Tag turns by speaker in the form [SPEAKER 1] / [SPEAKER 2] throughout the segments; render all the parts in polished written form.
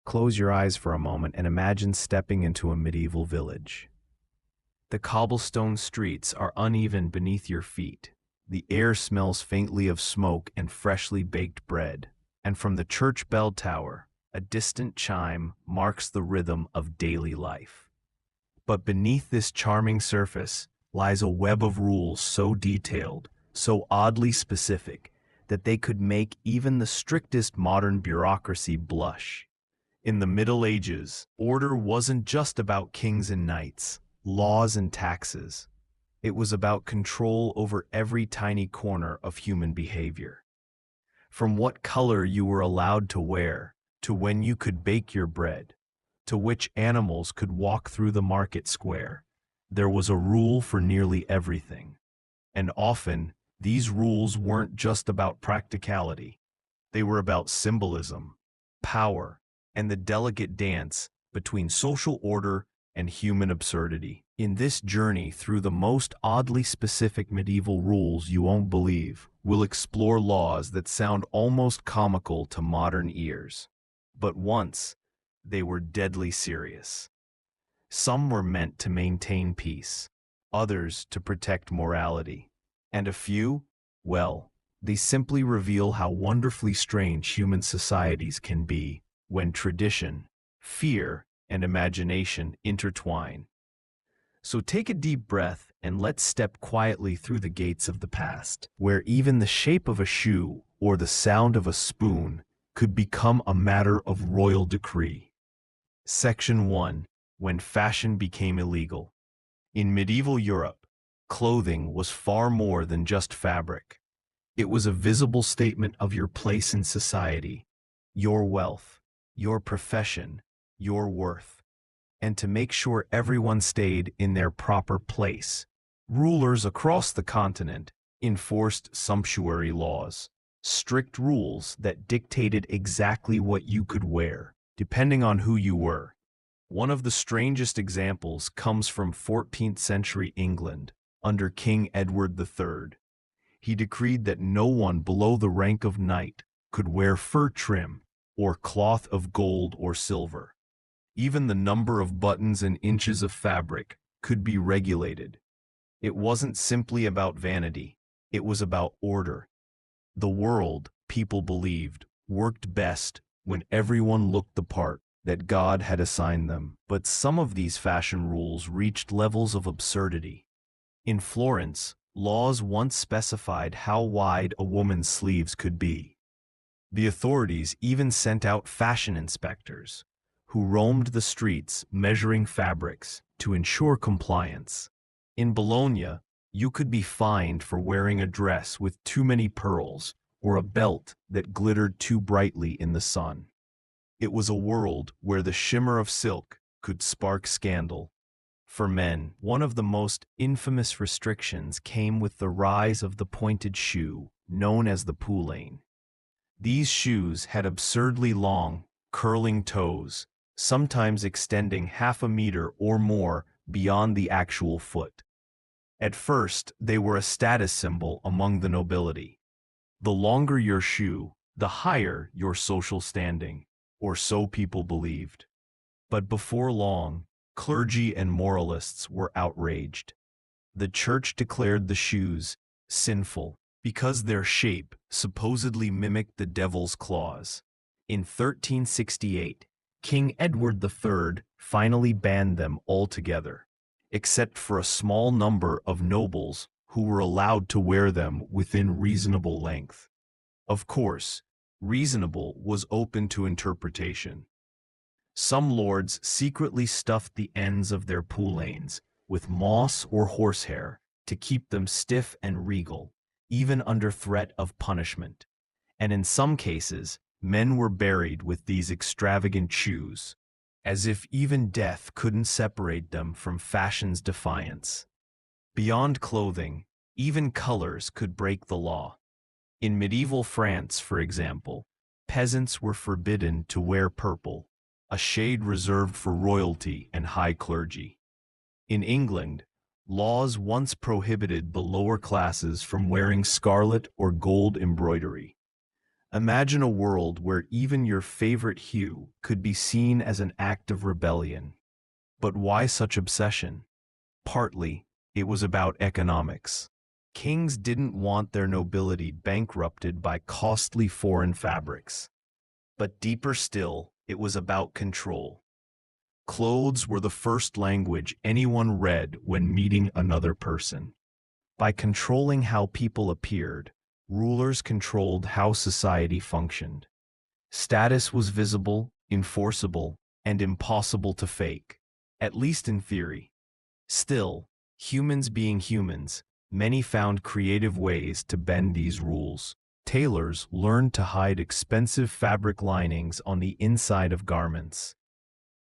[SPEAKER 1] Close your eyes for a moment and imagine stepping into a medieval village. The cobblestone streets are uneven beneath your feet. The air smells faintly of smoke and freshly baked bread. And from the church bell tower, a distant chime marks the rhythm of daily life. But beneath this charming surface lies a web of rules so detailed, so oddly specific, that they could make even the strictest modern bureaucracy blush. In the Middle Ages, order wasn't just about kings and knights, laws and taxes. It was about control over every tiny corner of human behavior. From what color you were allowed to wear, to when you could bake your bread, to which animals could walk through the market square, there was a rule for nearly everything. And often, these rules weren't just about practicality. They were about symbolism, power, and the delicate dance between social order and human absurdity. In this journey through the most oddly specific medieval rules you won't believe, we'll explore laws that sound almost comical to modern ears. But once, they were deadly serious. Some were meant to maintain peace, others to protect morality, and a few, well, they simply reveal how wonderfully strange human societies can be when tradition, fear, and imagination intertwine. So take a deep breath and let's step quietly through the gates of the past, where even the shape of a shoe or the sound of a spoon could become a matter of royal decree. Section 1. When fashion became illegal. In medieval Europe, clothing was far more than just fabric. It was a visible statement of your place in society, your wealth, your profession, your worth. And to make sure everyone stayed in their proper place, rulers across the continent enforced sumptuary laws, strict rules that dictated exactly what you could wear, depending on who you were. One of the strangest examples comes from 14th century England under King Edward III. He decreed that no one below the rank of knight could wear fur trim or cloth of gold or silver. Even the number of buttons and inches of fabric could be regulated. It wasn't simply about vanity, it was about order. The world, people believed, worked best when everyone looked the part that God had assigned them. But some of these fashion rules reached levels of absurdity. In Florence, laws once specified how wide a woman's sleeves could be. The authorities even sent out fashion inspectors, who roamed the streets measuring fabrics to ensure compliance. In Bologna, you could be fined for wearing a dress with too many pearls or a belt that glittered too brightly in the sun. It was a world where the shimmer of silk could spark scandal. For men, one of the most infamous restrictions came with the rise of the pointed shoe, known as the poulain. These shoes had absurdly long, curling toes, sometimes extending half a meter or more beyond the actual foot. At first, they were a status symbol among the nobility. The longer your shoe, the higher your social standing, or so people believed. But before long, clergy and moralists were outraged. The church declared the shoes sinful because their shape supposedly mimicked the devil's claws. In 1368, King Edward III finally banned them altogether, except for a small number of nobles who were allowed to wear them within reasonable length. Of course, reasonable was open to interpretation. Some lords secretly stuffed the ends of their poulains with moss or horsehair to keep them stiff and regal, even under threat of punishment. And in some cases, men were buried with these extravagant shoes, as if even death couldn't separate them from fashion's defiance. Beyond clothing, even colors could break the law. In medieval France, for example, peasants were forbidden to wear purple, a shade reserved for royalty and high clergy. In England, laws once prohibited the lower classes from wearing scarlet or gold embroidery. Imagine a world where even your favorite hue could be seen as an act of rebellion. But why such obsession? Partly, it was about economics. Kings didn't want their nobility bankrupted by costly foreign fabrics. But deeper still, it was about control. Clothes were the first language anyone read when meeting another person. By controlling how people appeared, rulers controlled how society functioned. Status was visible, enforceable, and impossible to fake, at least in theory. Still, humans being humans, many found creative ways to bend these rules. Tailors learned to hide expensive fabric linings on the inside of garments.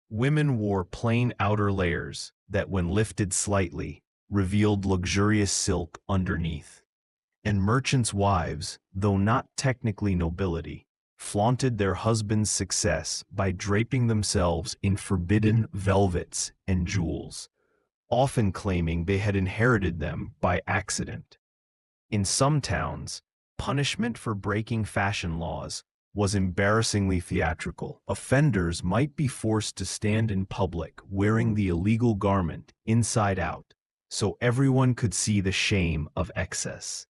[SPEAKER 1] Women wore plain outer layers that, when lifted slightly, revealed luxurious silk underneath. And merchants' wives, though not technically nobility, flaunted their husbands' success by draping themselves in forbidden velvets and jewels, often claiming they had inherited them by accident. In some towns, punishment for breaking fashion laws was embarrassingly theatrical. Offenders might be forced to stand in public wearing the illegal garment inside out, so everyone could see the shame of excess.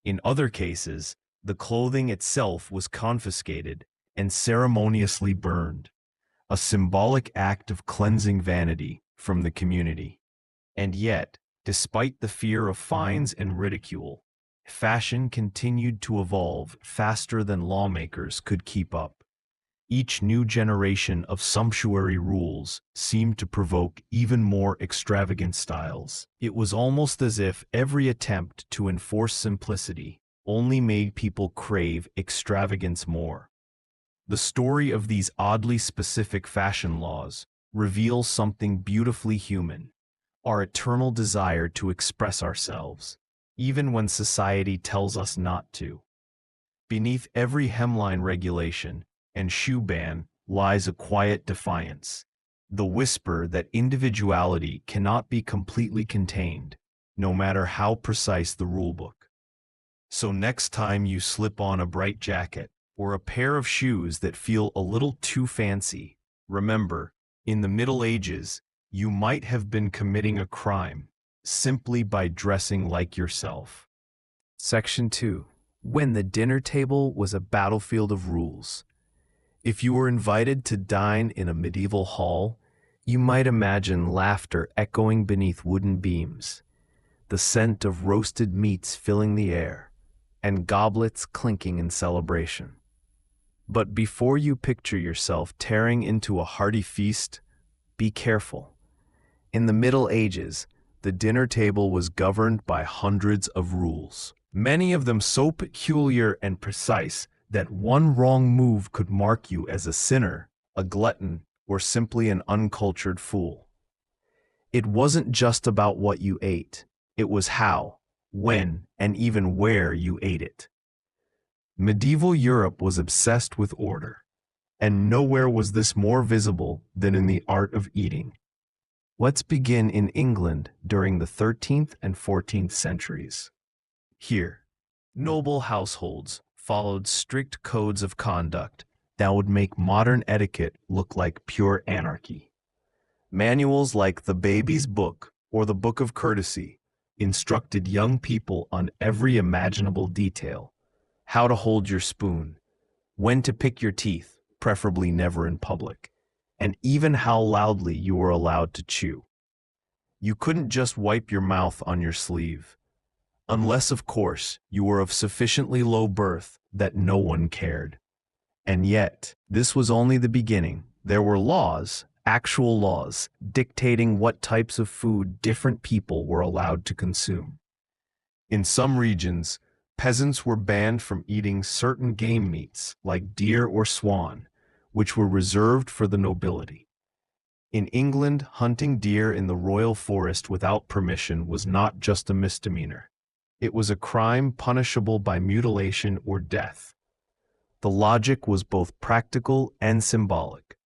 [SPEAKER 1] In other cases, the clothing itself was confiscated and ceremoniously burned, a symbolic act of cleansing vanity from the community. And yet, despite the fear of fines and ridicule, fashion continued to evolve faster than lawmakers could keep up. Each new generation of sumptuary rules seemed to provoke even more extravagant styles. It was almost as if every attempt to enforce simplicity only made people crave extravagance more. The story of these oddly specific fashion laws reveals something beautifully human: our eternal desire to express ourselves, even when society tells us not to. Beneath every hemline regulation and shoe ban lies a quiet defiance, the whisper that individuality cannot be completely contained, no matter how precise the rulebook. So next time you slip on a bright jacket or a pair of shoes that feel a little too fancy, remember, in the Middle Ages, you might have been committing a crime simply by dressing like yourself. Section 2. When the dinner table was a battlefield of rules. If you were invited to dine in a medieval hall, you might imagine laughter echoing beneath wooden beams, the scent of roasted meats filling the air, and goblets clinking in celebration. But before you picture yourself tearing into a hearty feast, be careful. In the Middle Ages, the dinner table was governed by hundreds of rules, many of them so peculiar and precise that one wrong move could mark you as a sinner, a glutton, or simply an uncultured fool. It wasn't just about what you ate, it was how, when, and even where you ate it. Medieval Europe was obsessed with order, and nowhere was this more visible than in the art of eating. Let's begin in England during the 13th and 14th centuries. Here, noble households followed strict codes of conduct that would make modern etiquette look like pure anarchy. Manuals like the Baby's Book or the Book of Courtesy instructed young people on every imaginable detail: how to hold your spoon, when to pick your teeth, preferably never in public, and even how loudly you were allowed to chew. You couldn't just wipe your mouth on your sleeve, unless, of course, you were of sufficiently low birth that no one cared. And yet, this was only the beginning. There were laws, actual laws, dictating what types of food different people were allowed to consume. In some regions, peasants were banned from eating certain game meats, like deer or swan, which were reserved for the nobility. In England, hunting deer in the royal forest without permission was not just a misdemeanor. It was a crime punishable by mutilation or death. The logic was both practical and symbolic.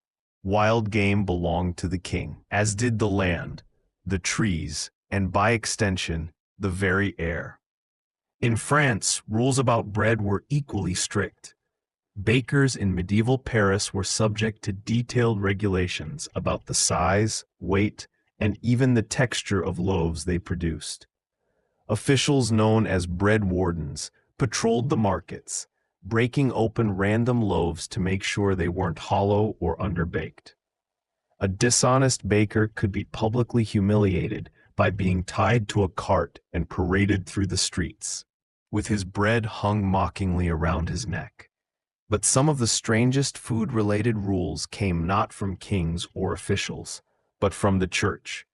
[SPEAKER 1] Wild game belonged to the king, as did the land, the trees, and by extension, the very air. In France, rules about bread were equally strict. Bakers in medieval Paris were subject to detailed regulations about the size, weight, and even the texture of loaves they produced. Officials known as bread wardens patrolled the markets, breaking open random loaves to make sure they weren't hollow or underbaked. A dishonest baker could be publicly humiliated by being tied to a cart and paraded through the streets, with his bread hung mockingly around his neck. But some of the strangest food-related rules came not from kings or officials, but from the church.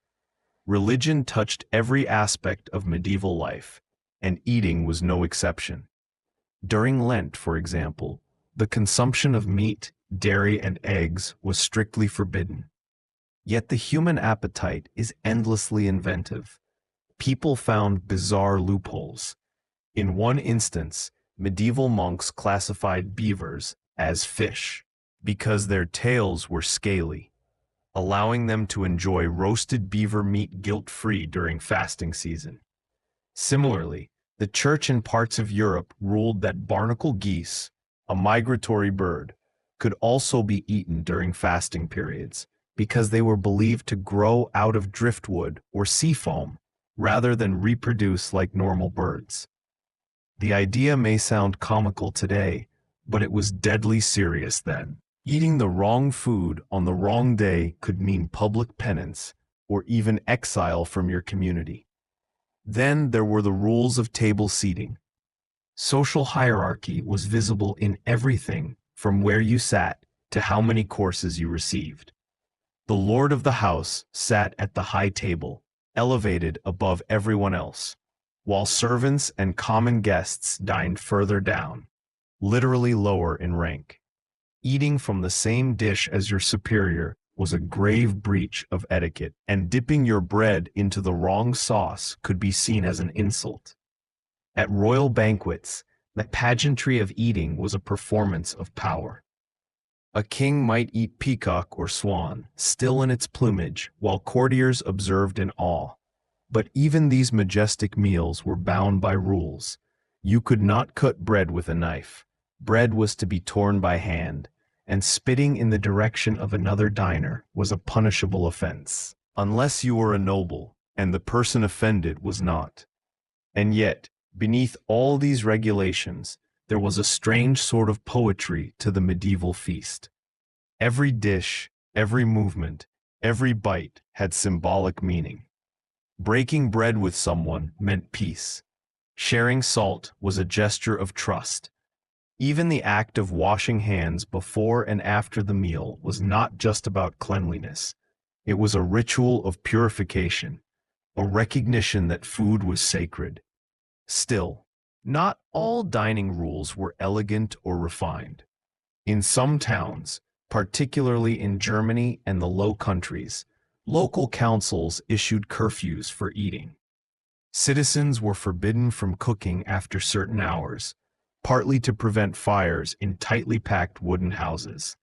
[SPEAKER 1] Religion touched every aspect of medieval life, and eating was no exception. During Lent, for example, the consumption of meat, dairy, and eggs was strictly forbidden. Yet the human appetite is endlessly inventive. People found bizarre loopholes. In one instance, medieval monks classified beavers as fish because their tails were scaly, allowing them to enjoy roasted beaver meat guilt-free during fasting season. Similarly, the church in parts of Europe ruled that barnacle geese, a migratory bird, could also be eaten during fasting periods because they were believed to grow out of driftwood or sea foam rather than reproduce like normal birds. The idea may sound comical today, but it was deadly serious then. Eating the wrong food on the wrong day could mean public penance or even exile from your community. Then there were the rules of table seating. Social hierarchy was visible in everything from where you sat to how many courses you received. The lord of the house sat at the high table, elevated above everyone else, while servants and common guests dined further down, literally lower in rank. Eating from the same dish as your superior was a grave breach of etiquette, and dipping your bread into the wrong sauce could be seen as an insult. At royal banquets, the pageantry of eating was a performance of power. A king might eat peacock or swan, still in its plumage, while courtiers observed in awe. But even these majestic meals were bound by rules. You could not cut bread with a knife. Bread was to be torn by hand, and spitting in the direction of another diner was a punishable offense, unless you were a noble, and the person offended was not. And yet, beneath all these regulations, there was a strange sort of poetry to the medieval feast. Every dish, every movement, every bite had symbolic meaning. Breaking bread with someone meant peace. Sharing salt was a gesture of trust. Even the act of washing hands before and after the meal was not just about cleanliness. It was a ritual of purification, a recognition that food was sacred. Still, not all dining rules were elegant or refined. In some towns, particularly in Germany and the Low Countries, local councils issued curfews for eating. Citizens were forbidden from cooking after certain hours, partly to prevent fires in tightly packed wooden houses.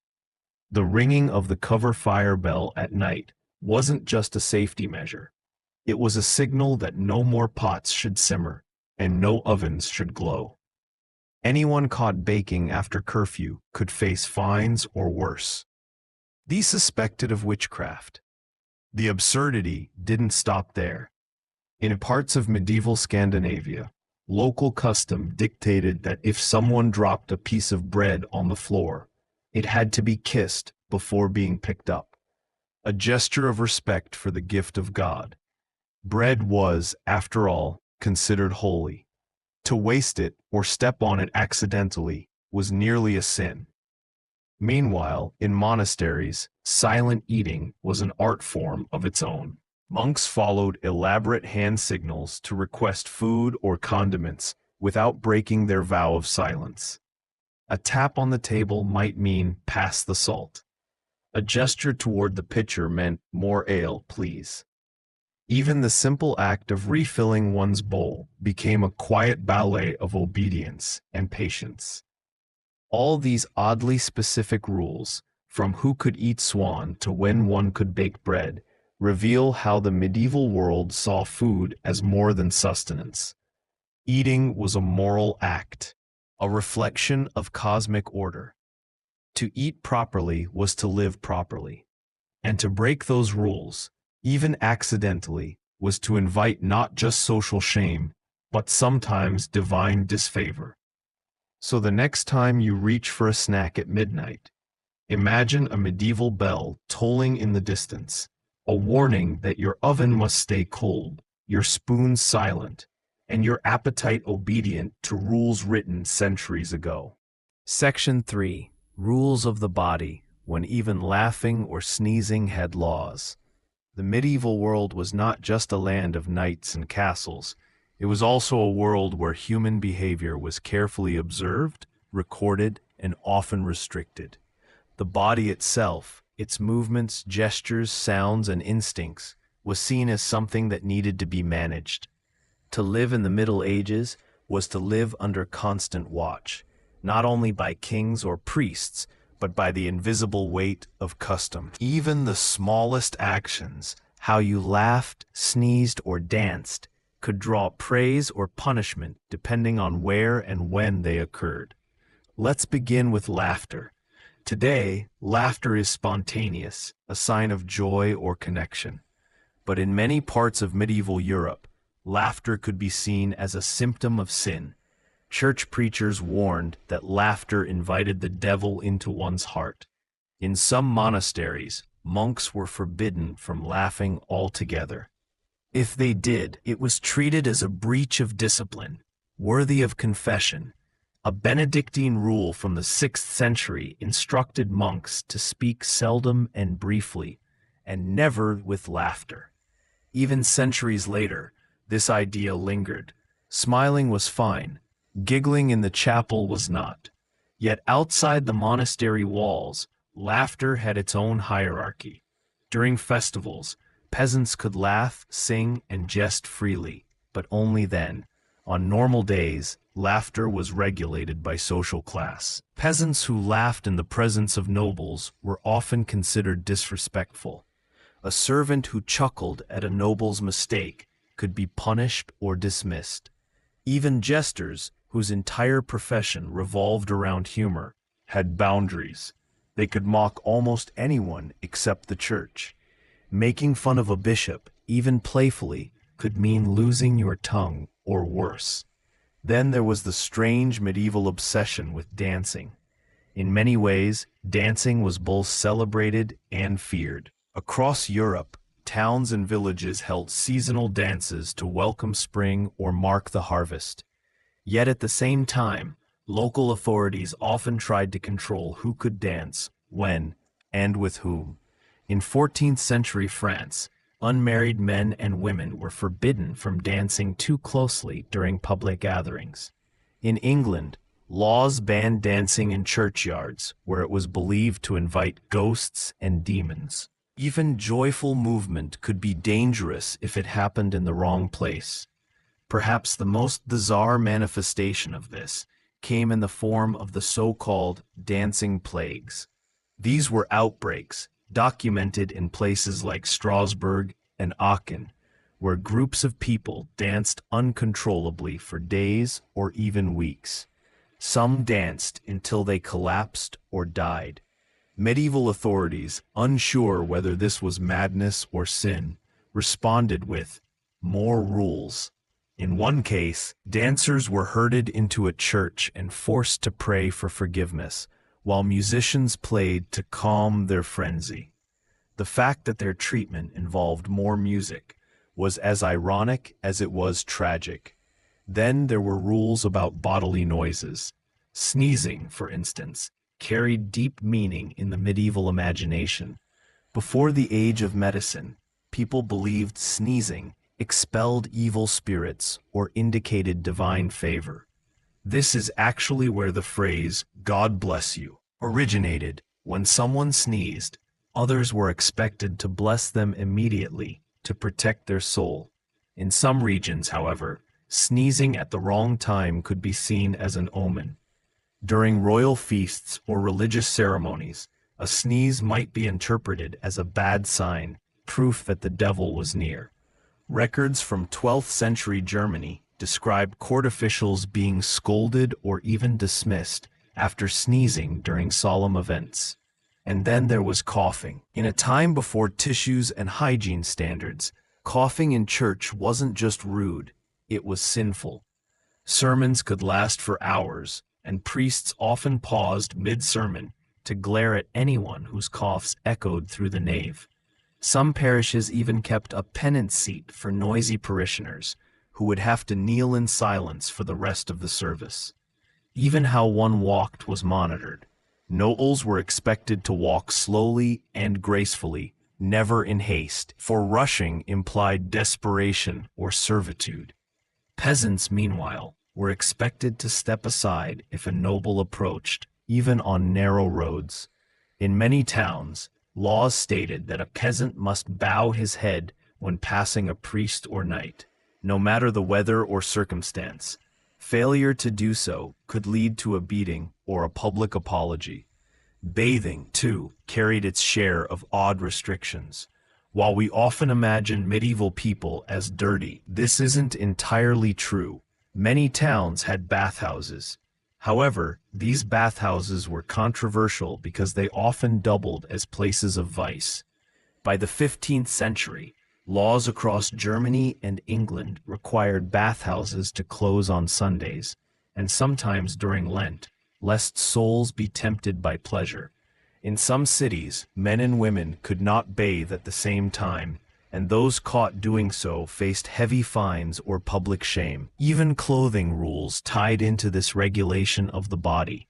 [SPEAKER 1] The ringing of the cover fire bell at night wasn't just a safety measure. It was a signal that no more pots should simmer and no ovens should glow. Anyone caught baking after curfew could face fines or worse. These suspected of witchcraft. The absurdity didn't stop there. In parts of medieval Scandinavia, local custom dictated that if someone dropped a piece of bread on the floor, it had to be kissed before being picked up, a gesture of respect for the gift of God. Bread was, after all, considered holy. To waste it or step on it accidentally was nearly a sin. Meanwhile, in monasteries, silent eating was an art form of its own. Monks followed elaborate hand signals to request food or condiments without breaking their vow of silence. A tap on the table might mean pass the salt. A gesture toward the pitcher meant more ale, please. Even the simple act of refilling one's bowl became a quiet ballet of obedience and patience. All these oddly specific rules, from who could eat swan to when one could bake bread, reveal how the medieval world saw food as more than sustenance. Eating was a moral act. a reflection of cosmic order. To eat properly was to live properly, and to break those rules, even accidentally, was to invite not just social shame, but sometimes divine disfavor. So the next time you reach for a snack at midnight, imagine a medieval bell tolling in the distance, a warning that your oven must stay cold, your spoon silent, and your appetite obedient to rules written centuries ago. Section 3. Rules of the body, when even laughing or sneezing had laws. The medieval world was not just a land of knights and castles. It was also a world where human behavior was carefully observed, recorded, and often restricted. The body itself, its movements, gestures, sounds, and instincts, was seen as something that needed to be managed. To live in the Middle Ages was to live under constant watch, not only by kings or priests, but by the invisible weight of custom. Even the smallest actions, how you laughed, sneezed, or danced, could draw praise or punishment depending on where and when they occurred. Let's begin with laughter. Today, laughter is spontaneous, a sign of joy or connection. But in many parts of medieval Europe, laughter could be seen as a symptom of sin. Church preachers warned that laughter invited the devil into one's heart. In some monasteries, monks were forbidden from laughing altogether. If they did, it was treated as a breach of discipline, worthy of confession. A Benedictine rule from the 6th century instructed monks to speak seldom and briefly, and never with laughter. Even centuries later, this idea lingered. Smiling was fine. Giggling in the chapel was not. Yet outside the monastery walls, laughter had its own hierarchy. During festivals, peasants could laugh, sing, and jest freely, but only then. On normal days, laughter was regulated by social class. Peasants who laughed in the presence of nobles were often considered disrespectful. A servant who chuckled at a noble's mistake could be punished or dismissed. Even jesters, whose entire profession revolved around humor, had boundaries. They could mock almost anyone except the church. Making fun of a bishop, even playfully, could mean losing your tongue or worse. Then there was the strange medieval obsession with dancing. In many ways, dancing was both celebrated and feared. Across Europe, towns and villages held seasonal dances to welcome spring or mark the harvest. Yet at the same time, local authorities often tried to control who could dance, when, and with whom. In 14th century France, unmarried men and women were forbidden from dancing too closely during public gatherings. In England, laws banned dancing in churchyards where it was believed to invite ghosts and demons. Even joyful movement could be dangerous if it happened in the wrong place. Perhaps the most bizarre manifestation of this came in the form of the so-called dancing plagues. These were outbreaks documented in places like Strasbourg and Aachen, where groups of people danced uncontrollably for days or even weeks. Some danced until they collapsed or died. Medieval authorities, unsure whether this was madness or sin, responded with more rules. In one case, dancers were herded into a church and forced to pray for forgiveness, while musicians played to calm their frenzy. The fact that their treatment involved more music was as ironic as it was tragic. Then there were rules about bodily noises. Sneezing, for instance, carried deep meaning in the medieval imagination. Before the age of medicine, people believed sneezing expelled evil spirits or indicated divine favor. This is actually where the phrase, "God bless you," originated. When someone sneezed, others were expected to bless them immediately to protect their soul. In some regions, however, sneezing at the wrong time could be seen as an omen. During royal feasts or religious ceremonies, a sneeze might be interpreted as a bad sign, proof that the devil was near. Records from 12th century Germany described court officials being scolded or even dismissed after sneezing during solemn events. And then there was coughing. In a time before tissues and hygiene standards, coughing in church wasn't just rude, it was sinful. Sermons could last for hours, and priests often paused mid-sermon to glare at anyone whose coughs echoed through the nave. Some parishes even kept a penance seat for noisy parishioners, who would have to kneel in silence for the rest of the service. Even how one walked was monitored. Nobles were expected to walk slowly and gracefully, never in haste, for rushing implied desperation or servitude. Peasants, meanwhile, were expected to step aside if a noble approached, even on narrow roads. In many towns, laws stated that a peasant must bow his head when passing a priest or knight, no matter the weather or circumstance. Failure to do so could lead to a beating or a public apology. Bathing, too, carried its share of odd restrictions. While we often imagine medieval people as dirty, this isn't entirely true. Many towns had bathhouses. However, these bathhouses were controversial because they often doubled as places of vice. By the 15th century, laws across Germany and England required bathhouses to close on Sundays, and sometimes during Lent, lest souls be tempted by pleasure. In some cities, men and women could not bathe at the same time, and those caught doing so faced heavy fines or public shame. Even clothing rules tied into this regulation of the body.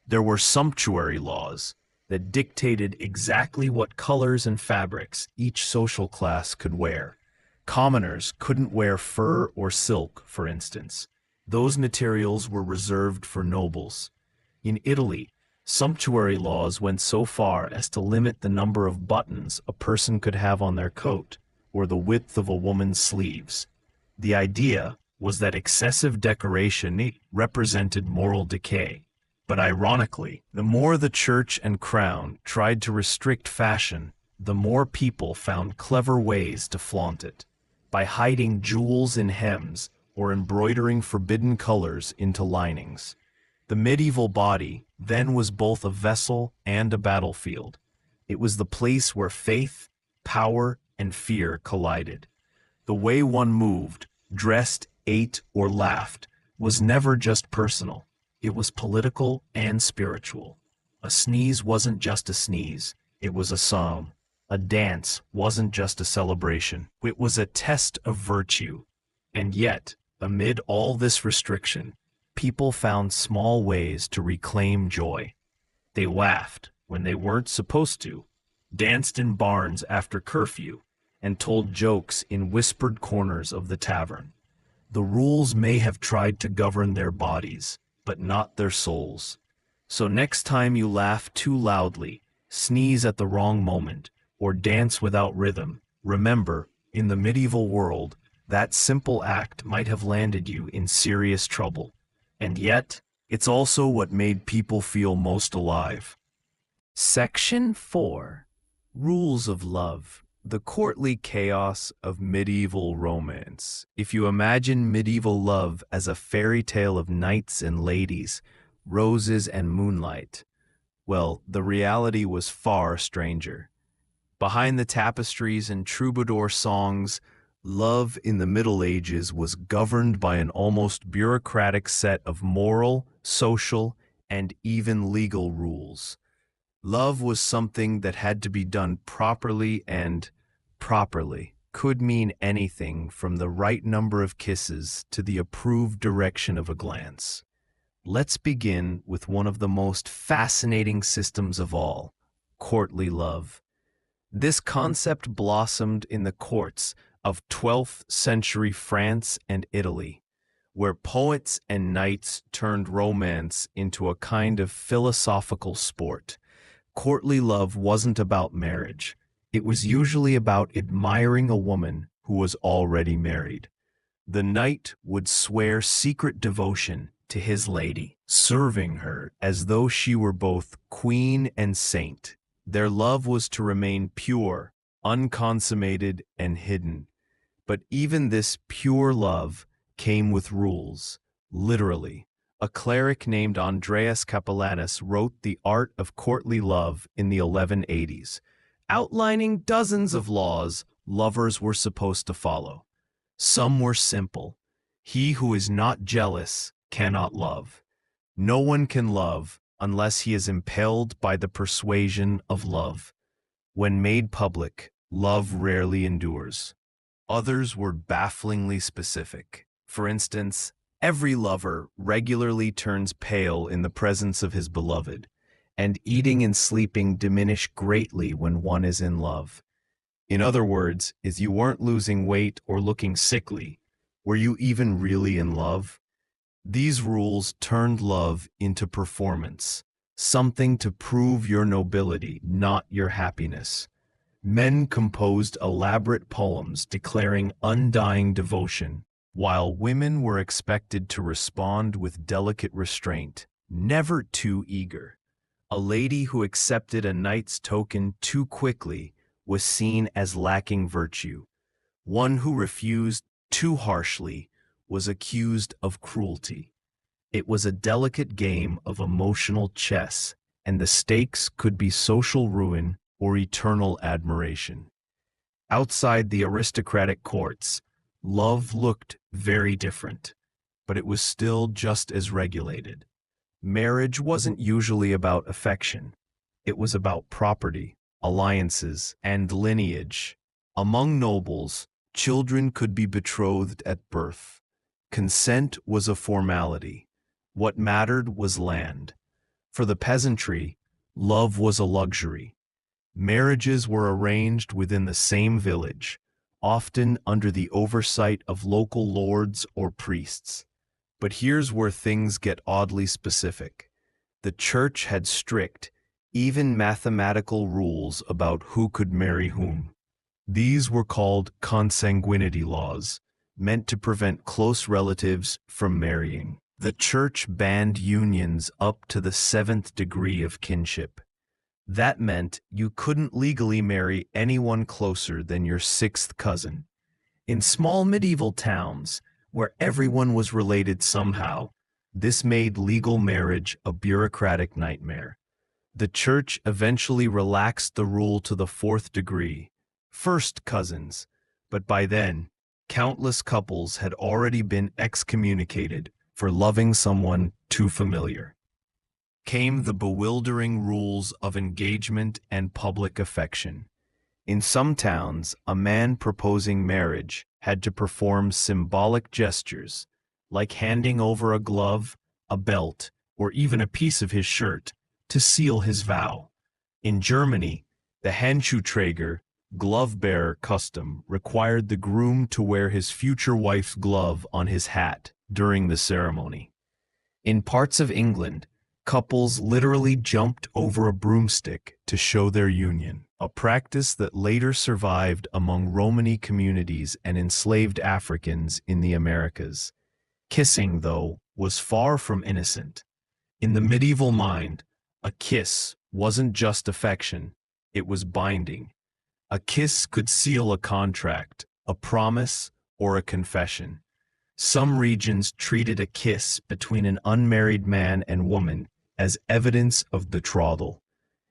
[SPEAKER 1] There were sumptuary laws that dictated exactly what colors and fabrics each social class could wear. Commoners couldn't wear fur or silk, for instance. Those materials were reserved for nobles. In Italy, sumptuary laws went so far as to limit the number of buttons a person could have on their coat, or the width of a woman's sleeves. The idea was that excessive decoration represented moral decay. But ironically, the more the church and crown tried to restrict fashion, the more people found clever ways to flaunt it. By hiding jewels in hems or embroidering forbidden colors into linings. The medieval body then was both a vessel and a battlefield. It was the place where faith, power, and fear collided. The way one moved, dressed, ate, or laughed was never just personal. It was political and spiritual. A sneeze wasn't just a sneeze, it was a psalm. A dance wasn't just a celebration, it was a test of virtue. And yet, amid all this restriction, people found small ways to reclaim joy. They laughed when they weren't supposed to, danced in barns after curfew, and told jokes in whispered corners of the tavern. The rules may have tried to govern their bodies, but not their souls. So next time you laugh too loudly, sneeze at the wrong moment, or dance without rhythm, remember, in the medieval world, that simple act might have landed you in serious trouble. And yet, it's also what made people feel most alive. Section 4. Rules of Love. The courtly chaos of medieval romance. If you imagine medieval love as a fairy tale of knights and ladies, roses and moonlight, well, the reality was far stranger. Behind the tapestries and troubadour songs, love in the Middle Ages was governed by an almost bureaucratic set of moral, social, and even legal rules. Love was something that had to be done properly, and properly could mean anything from the right number of kisses to the approved direction of a glance. Let's begin with one of the most fascinating systems of all, courtly love. This concept blossomed in the courts of 12th century France and Italy, where poets and knights turned romance into a kind of philosophical sport. Courtly love wasn't about marriage. It was usually about admiring a woman who was already married. The knight would swear secret devotion to his lady, serving her as though she were both queen and saint. Their love was to remain pure, unconsummated, and hidden. But even this pure love came with rules, literally. A cleric named Andreas Capellanus wrote The Art of Courtly Love in the 1180s, outlining dozens of laws lovers were supposed to follow. Some were simple. He who is not jealous cannot love. No one can love unless he is impelled by the persuasion of love. When made public, love rarely endures. Others were bafflingly specific. For instance, every lover regularly turns pale in the presence of his beloved, and eating and sleeping diminish greatly when one is in love. In other words, if you weren't losing weight or looking sickly, were you even really in love? These rules turned love into performance, something to prove your nobility, not your happiness. Men composed elaborate poems declaring undying devotion, while women were expected to respond with delicate restraint, never too eager. A lady who accepted a knight's token too quickly was seen as lacking virtue. One who refused too harshly was accused of cruelty. It was a delicate game of emotional chess, and the stakes could be social ruin or eternal admiration. Outside the aristocratic courts, love looked very different, but it was still just as regulated. Marriage wasn't usually about affection. It was about property, alliances, and lineage. Among nobles, children could be betrothed at birth. Consent was a formality. What mattered was land. For the peasantry, love was a luxury. Marriages were arranged within the same village, often under the oversight of local lords or priests. But here's where things get oddly specific. The church had strict, even mathematical rules about who could marry whom. These were called consanguinity laws, meant to prevent close relatives from marrying. The church banned unions up to the 7th degree of kinship. That meant you couldn't legally marry anyone closer than your 6th cousin. In small medieval towns, where everyone was related somehow, this made legal marriage a bureaucratic nightmare. The church eventually relaxed the rule to the 4th degree, first cousins, but by then, countless couples had already been excommunicated for loving someone too familiar. Came the bewildering rules of engagement and public affection. In some towns, a man proposing marriage had to perform symbolic gestures, like handing over a glove, a belt, or even a piece of his shirt, to seal his vow. In Germany, the Handschuhträger, glove-bearer custom required the groom to wear his future wife's glove on his hat during the ceremony. In parts of England, couples literally jumped over a broomstick to show their union, a practice that later survived among Romani communities and enslaved Africans in the Americas. Kissing, though, was far from innocent. In the medieval mind, a kiss wasn't just affection, it was binding. A kiss could seal a contract, a promise, or a confession. Some regions treated a kiss between an unmarried man and woman as evidence of betrothal.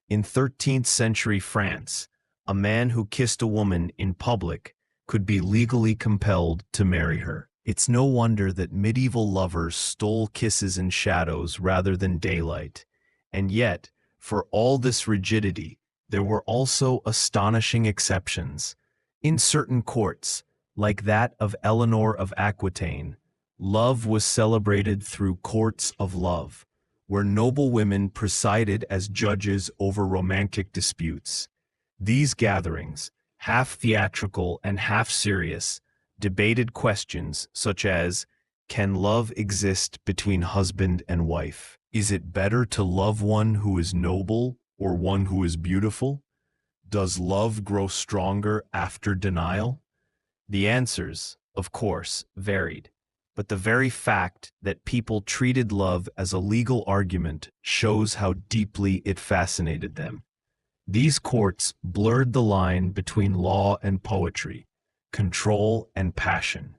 [SPEAKER 1] In 13th century France, a man who kissed a woman in public could be legally compelled to marry her. It's no wonder that medieval lovers stole kisses in shadows rather than daylight. And yet, for all this rigidity, there were also astonishing exceptions. In certain courts, like that of Eleanor of Aquitaine, love was celebrated through courts of love, where noble women presided as judges over romantic disputes. These gatherings, half theatrical and half serious, debated questions such as, can love exist between husband and wife? Is it better to love one who is noble or one who is beautiful? Does love grow stronger after denial? The answers, of course, varied, but the very fact that people treated love as a legal argument shows how deeply it fascinated them. These courts blurred the line between law and poetry, control and passion.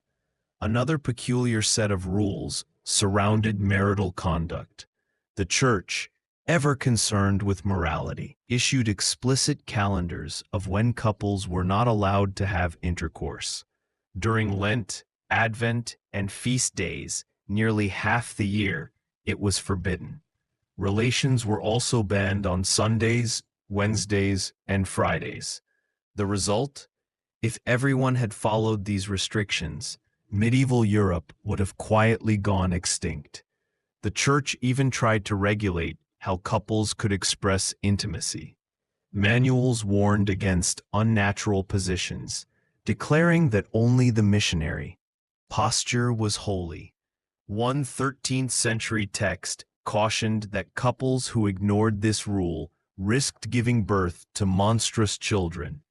[SPEAKER 1] Another peculiar set of rules surrounded marital conduct. The Church, ever concerned with morality, issued explicit calendars of when couples were not allowed to have intercourse. During Lent, Advent, and feast days, nearly half the year, it was forbidden. Relations were also banned on Sundays, Wednesdays, and Fridays. The result? If everyone had followed these restrictions, medieval Europe would have quietly gone extinct. The Church even tried to regulate how couples could express intimacy. Manuals warned against unnatural positions, declaring that only the missionary posture was holy. One 13th-century text cautioned that couples who ignored this rule risked giving birth to monstrous children.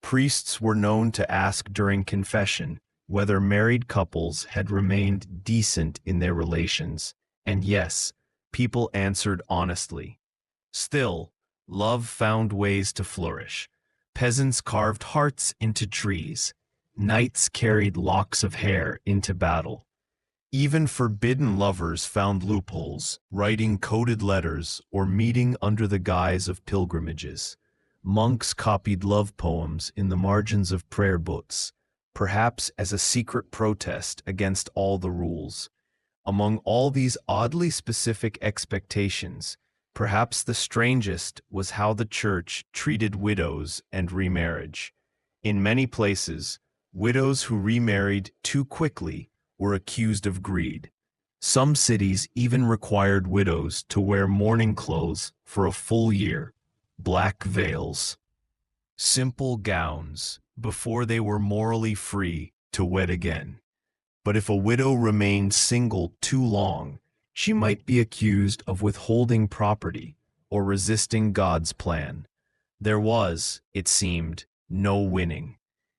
[SPEAKER 1] Priests were known to ask during confession whether married couples had remained decent in their relations, and yes, people answered honestly. Still, love found ways to flourish. Peasants carved hearts into trees. Knights carried locks of hair into battle. Even forbidden lovers found loopholes, writing coded letters or meeting under the guise of pilgrimages. Monks copied love poems in the margins of prayer books, perhaps as a secret protest against all the rules. Among all these oddly specific expectations, perhaps the strangest was how the Church treated widows and remarriage. In many places, widows who remarried too quickly were accused of greed. Some cities even required widows to wear mourning clothes for a full year, black veils, simple gowns, before they were morally free to wed again. But if a widow remained single too long, she might be accused of withholding property or resisting God's plan. There was, it seemed, no winning.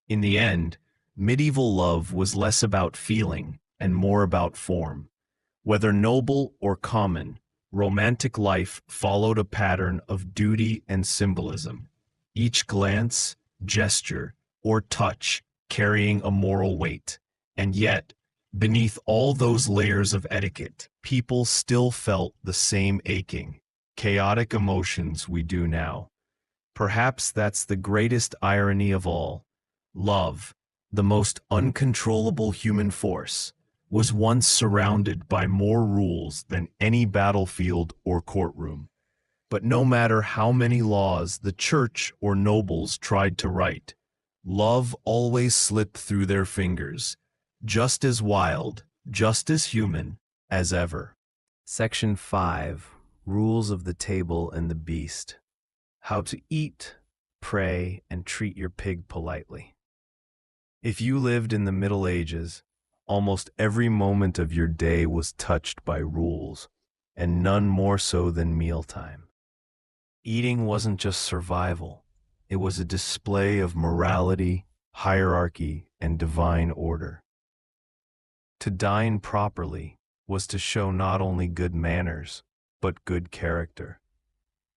[SPEAKER 1] In the end, medieval love was less about feeling and more about form. Whether noble or common, romantic life followed a pattern of duty and symbolism, each glance, gesture, or touch carrying a moral weight. And yet, beneath all those layers of etiquette, people still felt the same aching, chaotic emotions we do now. Perhaps that's the greatest irony of all. Love, the most uncontrollable human force, was once surrounded by more rules than any battlefield or courtroom. But no matter how many laws the Church or nobles tried to write, love always slipped through their fingers, just as wild, just as human as ever. Section 5. Rules of the Table and the Beast. How to eat, pray, and treat your pig politely. If you lived in the Middle Ages, almost every moment of your day was touched by rules, and none more so than mealtime. Eating wasn't just survival, it was a display of morality, hierarchy, and divine order. To dine properly was to show not only good manners, but good character.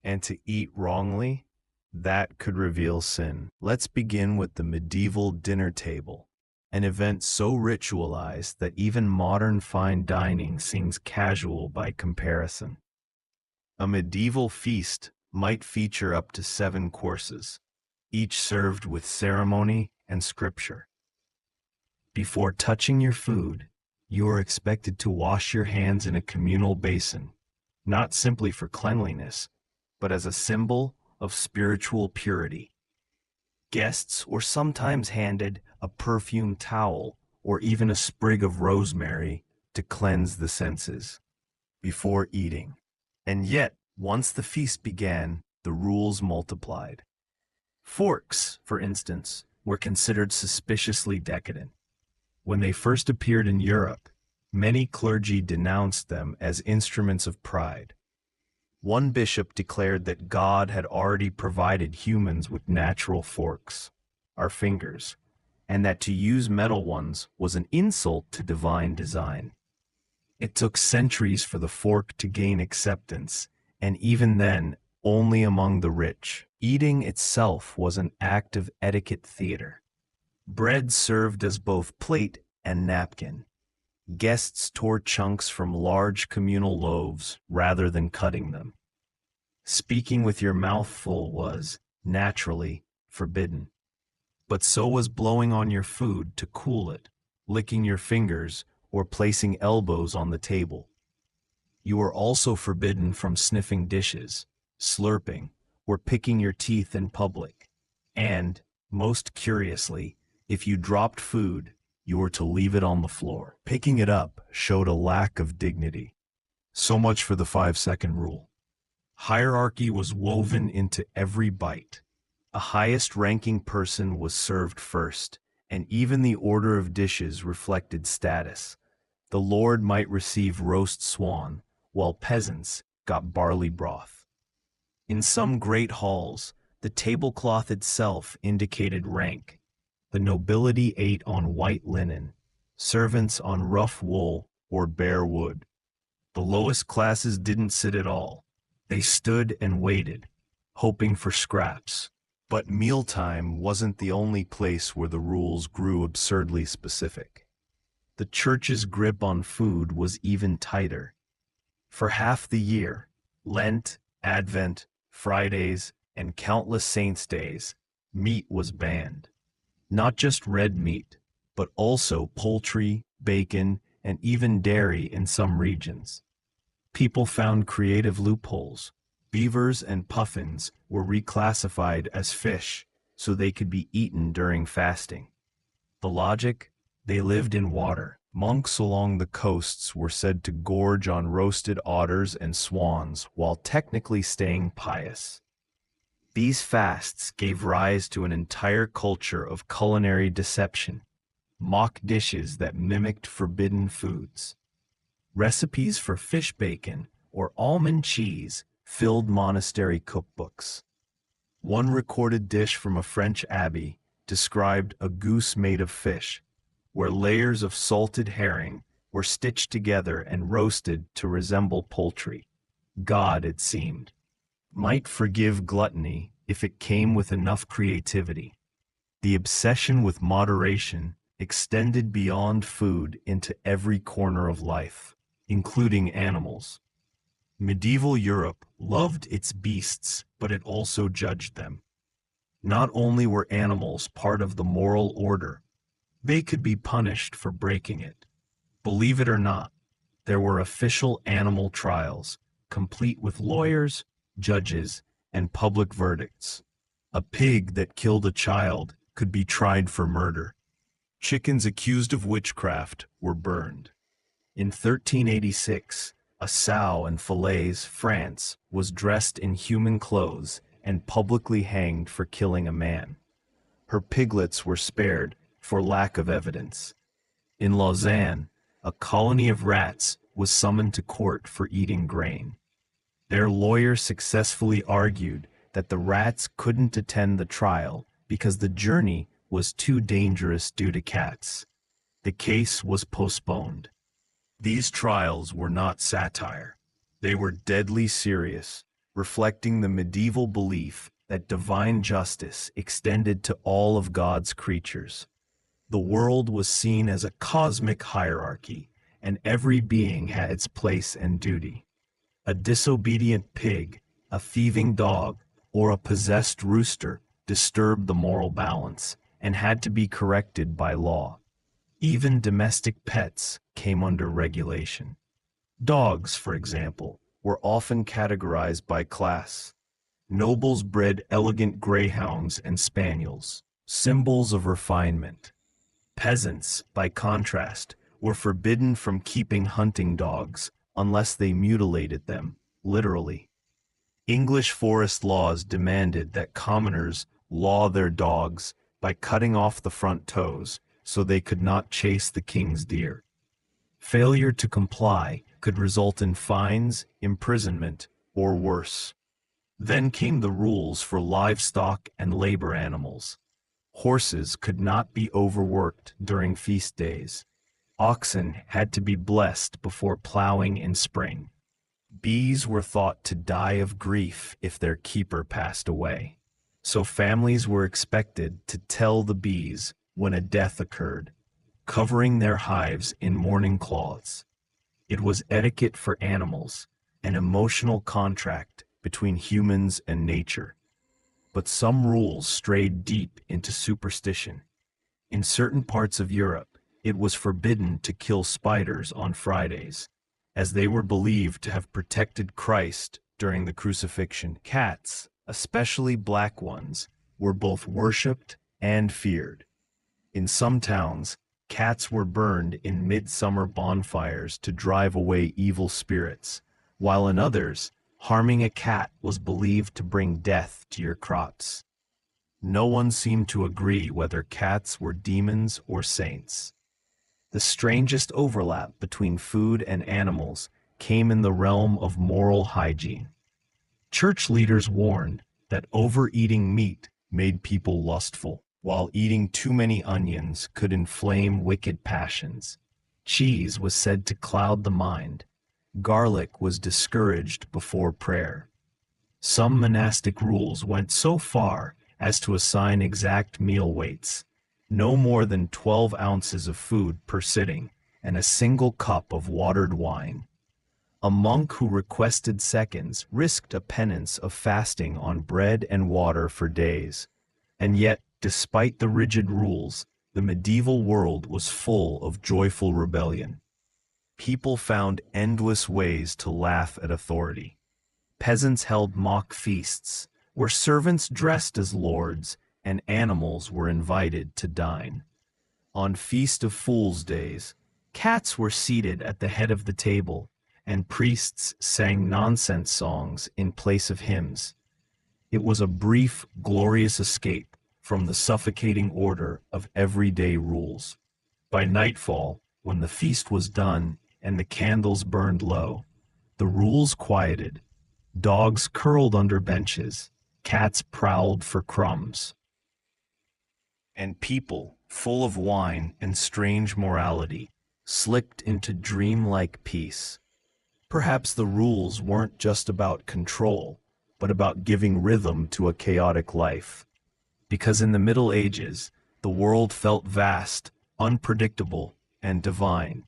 [SPEAKER 1] And to eat wrongly, that could reveal sin. Let's begin with the medieval dinner table, an event so ritualized that even modern fine dining seems casual by comparison. A medieval feast might feature up to 7 courses, each served with ceremony and scripture. Before touching your food, you are expected to wash your hands in a communal basin, not simply for cleanliness, but as a symbol of spiritual purity. Guests were sometimes handed a perfumed towel or even a sprig of rosemary to cleanse the senses before eating. And yet, once the feast began, the rules multiplied. Forks, for instance, were considered suspiciously decadent. When they first appeared in Europe, many clergy denounced them as instruments of pride. One bishop declared that God had already provided humans with natural forks, our fingers, and that to use metal ones was an insult to divine design. It took centuries for the fork to gain acceptance, and even then, only among the rich. Eating itself was an act of etiquette theater. Bread served as both plate and napkin. Guests tore chunks from large communal loaves rather than cutting them. Speaking with your mouth full was, naturally, forbidden. But so was blowing on your food to cool it, licking your fingers, or placing elbows on the table. You were also forbidden from sniffing dishes, slurping, or picking your teeth in public. And, most curiously, if you dropped food, you were to leave it on the floor. Picking it up showed a lack of dignity. So much for the 5-second rule. Hierarchy was woven into every bite. A highest-ranking person was served first, and even the order of dishes reflected status. The lord might receive roast swan, while peasants got barley broth. In some great halls, the tablecloth itself indicated rank. The nobility ate on white linen, servants on rough wool or bare wood. The lowest classes didn't sit at all. They stood and waited, hoping for scraps. But mealtime wasn't the only place where the rules grew absurdly specific. The church's grip on food was even tighter. For half the year, Lent, Advent, Fridays, and countless saints' days, meat was banned. Not just red meat, but also poultry, bacon, and even dairy in some regions. People found creative loopholes. Beavers and puffins were reclassified as fish so they could be eaten during fasting. The logic? They lived in water. Monks along the coasts were said to gorge on roasted otters and swans while technically staying pious. These fasts gave rise to an entire culture of culinary deception, mock dishes that mimicked forbidden foods. Recipes for fish bacon or almond cheese filled monastery cookbooks. One recorded dish from a French abbey described a goose made of fish, where layers of salted herring were stitched together and roasted to resemble poultry. God, it seemed, might forgive gluttony if it came with enough creativity. The obsession with moderation extended beyond food into every corner of life, including animals. Medieval Europe loved its beasts, but it also judged them. Not only were animals part of the moral order, they could be punished for breaking it. Believe it or not, there were official animal trials, complete with lawyers, judges, and public verdicts. A pig that killed a child could be tried for murder. Chickens accused of witchcraft were burned. In 1386, a sow in Falaise, France, was dressed in human clothes and publicly hanged for killing a man. Her piglets were spared for lack of evidence. In Lausanne, a colony of rats was summoned to court for eating grain. Their lawyer successfully argued that the rats couldn't attend the trial because the journey was too dangerous due to cats. The case was postponed. These trials were not satire. They were deadly serious, reflecting the medieval belief that divine justice extended to all of God's creatures. The world was seen as a cosmic hierarchy, and every being had its place and duty. A disobedient pig, a thieving dog, or a possessed rooster disturbed the moral balance and had to be corrected by law. Even domestic pets came under regulation. Dogs, for example, were often categorized by class. Nobles bred elegant greyhounds and spaniels, symbols of refinement. Peasants, by contrast, were forbidden from keeping hunting dogs unless they mutilated them, literally. English forest laws demanded that commoners law their dogs by cutting off the front toes so they could not chase the king's deer. Failure to comply could result in fines, imprisonment, or worse. Then came the rules for livestock and labor animals. Horses could not be overworked during feast days. Oxen had to be blessed before plowing in spring. Bees were thought to die of grief if their keeper passed away. So families were expected to tell the bees when a death occurred. covering their hives in mourning cloths. It was etiquette for animals, an emotional contract between humans and nature. But some rules strayed deep into superstition. In certain parts of Europe, it was forbidden to kill spiders on Fridays, as they were believed to have protected Christ during the crucifixion. Cats, especially black ones, were both worshipped and feared. In some towns, cats were burned in midsummer bonfires to drive away evil spirits, while in others, harming a cat was believed to bring death to your crops. No one seemed to agree whether cats were demons or saints. The strangest overlap between food and animals came in the realm of moral hygiene. Church leaders warned that overeating meat made people lustful, while eating too many onions could inflame wicked passions. Cheese was said to cloud the mind. Garlic was discouraged before prayer. Some monastic rules went so far as to assign exact meal weights, no more than 12 ounces of food per sitting, and a single cup of watered wine. A monk who requested seconds risked a penance of fasting on bread and water for days. And yet, despite the rigid rules, the medieval world was full of joyful rebellion. People found endless ways to laugh at authority. Peasants held mock feasts, where servants dressed as lords and animals were invited to dine. On Feast of Fools' Days, cats were seated at the head of the table, and priests sang nonsense songs in place of hymns. It was a brief, glorious escape from the suffocating order of everyday rules. By nightfall, when the feast was done and the candles burned low, the rules quieted. Dogs curled under benches, cats prowled for crumbs. And people, full of wine and strange morality, slipped into dreamlike peace. Perhaps the rules weren't just about control, but about giving rhythm to a chaotic life. Because in the Middle Ages, the world felt vast, unpredictable, and divine,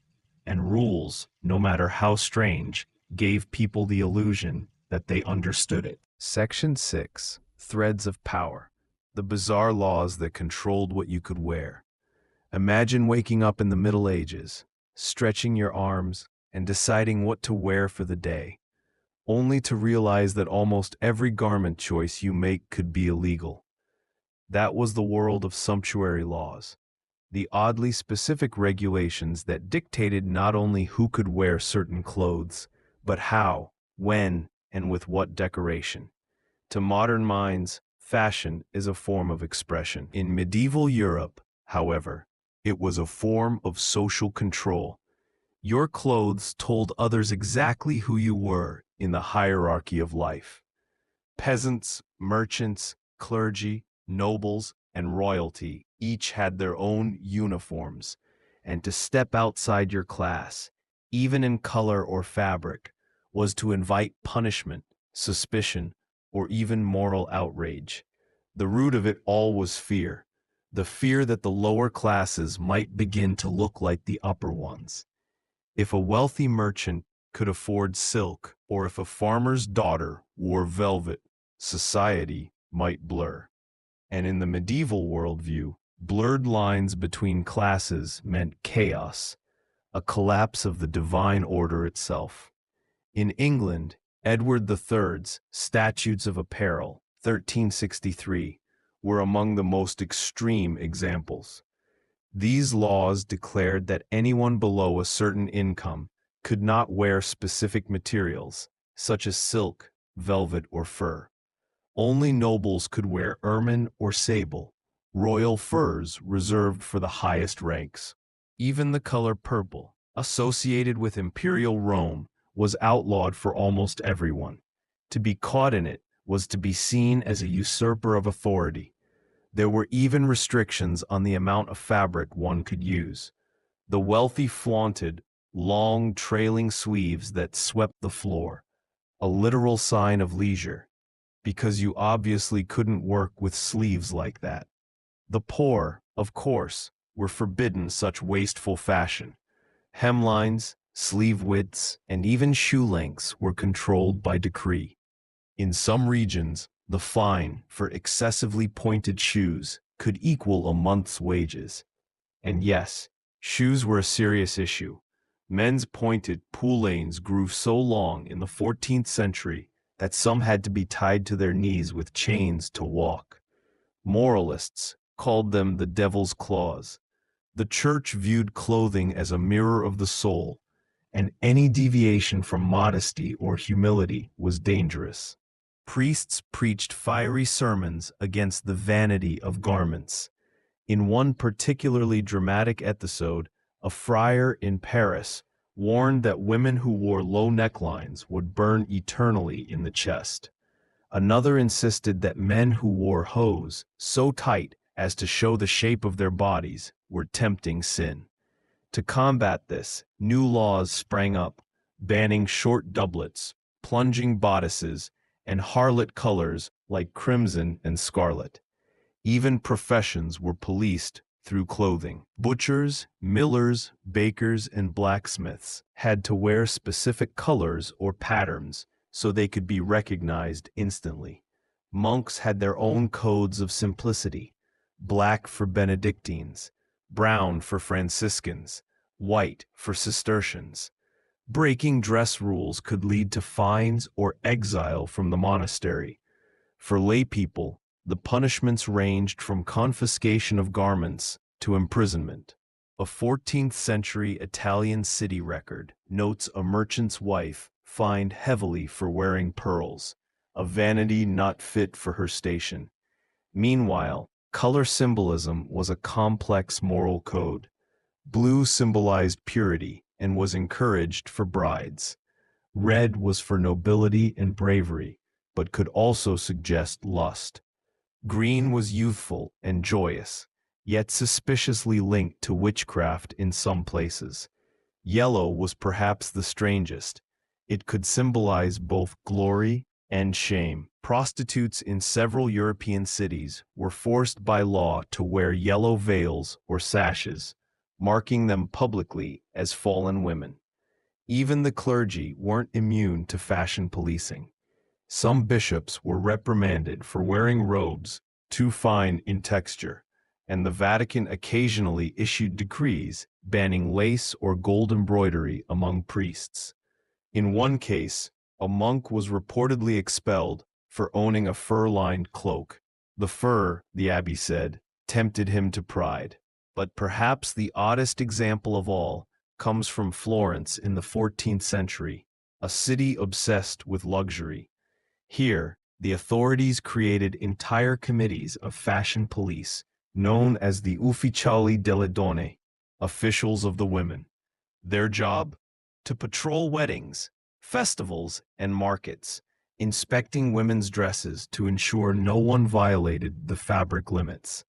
[SPEAKER 1] and rules, no matter how strange, gave people the illusion that they understood it. Section 6. Threads of Power. The bizarre laws that controlled what you could wear. Imagine waking up in the Middle Ages, stretching your arms, and deciding what to wear for the day, only to realize that almost every garment choice you make could be illegal. That was the world of sumptuary laws, the oddly specific regulations that dictated not only who could wear certain clothes, but how, when, and with what decoration. To modern minds, fashion is a form of expression. In medieval Europe, however, it was a form of social control. Your clothes told others exactly who you were in the hierarchy of life. Peasants, merchants, clergy, nobles, and royalty each had their own uniforms, and to step outside your class, even in color or fabric, was to invite punishment, suspicion, or even moral outrage. The root of it all was fear, the fear that the lower classes might begin to look like the upper ones. If a wealthy merchant could afford silk, or if a farmer's daughter wore velvet, society might blur. And in the medieval worldview, blurred lines between classes meant chaos, a collapse of the divine order itself. In England, Edward III's Statutes of Apparel, 1363, were among the most extreme examples. These laws declared that anyone below a certain income could not wear specific materials, such as silk, velvet, or fur. Only nobles could wear ermine or sable, royal furs reserved for the highest ranks. Even the color purple, associated with imperial Rome, was outlawed for almost everyone. To be caught in it was to be seen as a usurper of authority. There were even restrictions on the amount of fabric one could use. The wealthy flaunted long, trailing sleeves that swept the floor, a literal sign of leisure, because you obviously couldn't work with sleeves like that. The poor, of course, were forbidden such wasteful fashion. Hemlines, sleeve widths, and even shoe lengths were controlled by decree. In some regions, the fine for excessively pointed shoes could equal a month's wages. And yes, shoes were a serious issue. Men's pointed poulaines grew so long in the 14th century that some had to be tied to their knees with chains to walk. Moralists called them the devil's claws. The church viewed clothing as a mirror of the soul, and any deviation from modesty or humility was dangerous. Priests preached fiery sermons against the vanity of garments. In one particularly dramatic episode, a friar in Paris warned that women who wore low necklines would burn eternally in the chest. Another insisted that men who wore hose so tight as to show the shape of their bodies were tempting sin. To combat this, new laws sprang up, banning short doublets, plunging bodices, and harlot colors like crimson and scarlet. Even professions were policed through clothing. Butchers, millers, bakers, and blacksmiths had to wear specific colors or patterns so they could be recognized instantly. Monks had their own codes of simplicity: black for Benedictines, brown for Franciscans, white for Cistercians. Breaking dress rules could lead to fines or exile from the monastery. For lay people, the punishments ranged from confiscation of garments to imprisonment. A 14th-century Italian city record notes a merchant's wife fined heavily for wearing pearls, a vanity not fit for her station. Meanwhile, color symbolism was a complex moral code. Blue symbolized purity and was encouraged for brides. Red was for nobility and bravery, but could also suggest lust. Green was youthful and joyous, yet suspiciously linked to witchcraft in some places. Yellow was perhaps the strangest. It could symbolize both glory and shame. Prostitutes in several European cities were forced by law to wear yellow veils or sashes, marking them publicly as fallen women. Even the clergy weren't immune to fashion policing. Some bishops were reprimanded for wearing robes too fine in texture, and the Vatican occasionally issued decrees banning lace or gold embroidery among priests. In one case, a monk was reportedly expelled for owning a fur-lined cloak. The fur, the abbey said, tempted him to pride. But perhaps the oddest example of all comes from Florence in the 14th century, a city obsessed with luxury. Here, the authorities created entire committees of fashion police, known as the Ufficiali delle Donne, officials of the women. Their job? To patrol weddings, festivals, and markets, inspecting women's dresses to ensure no one violated the fabric limits.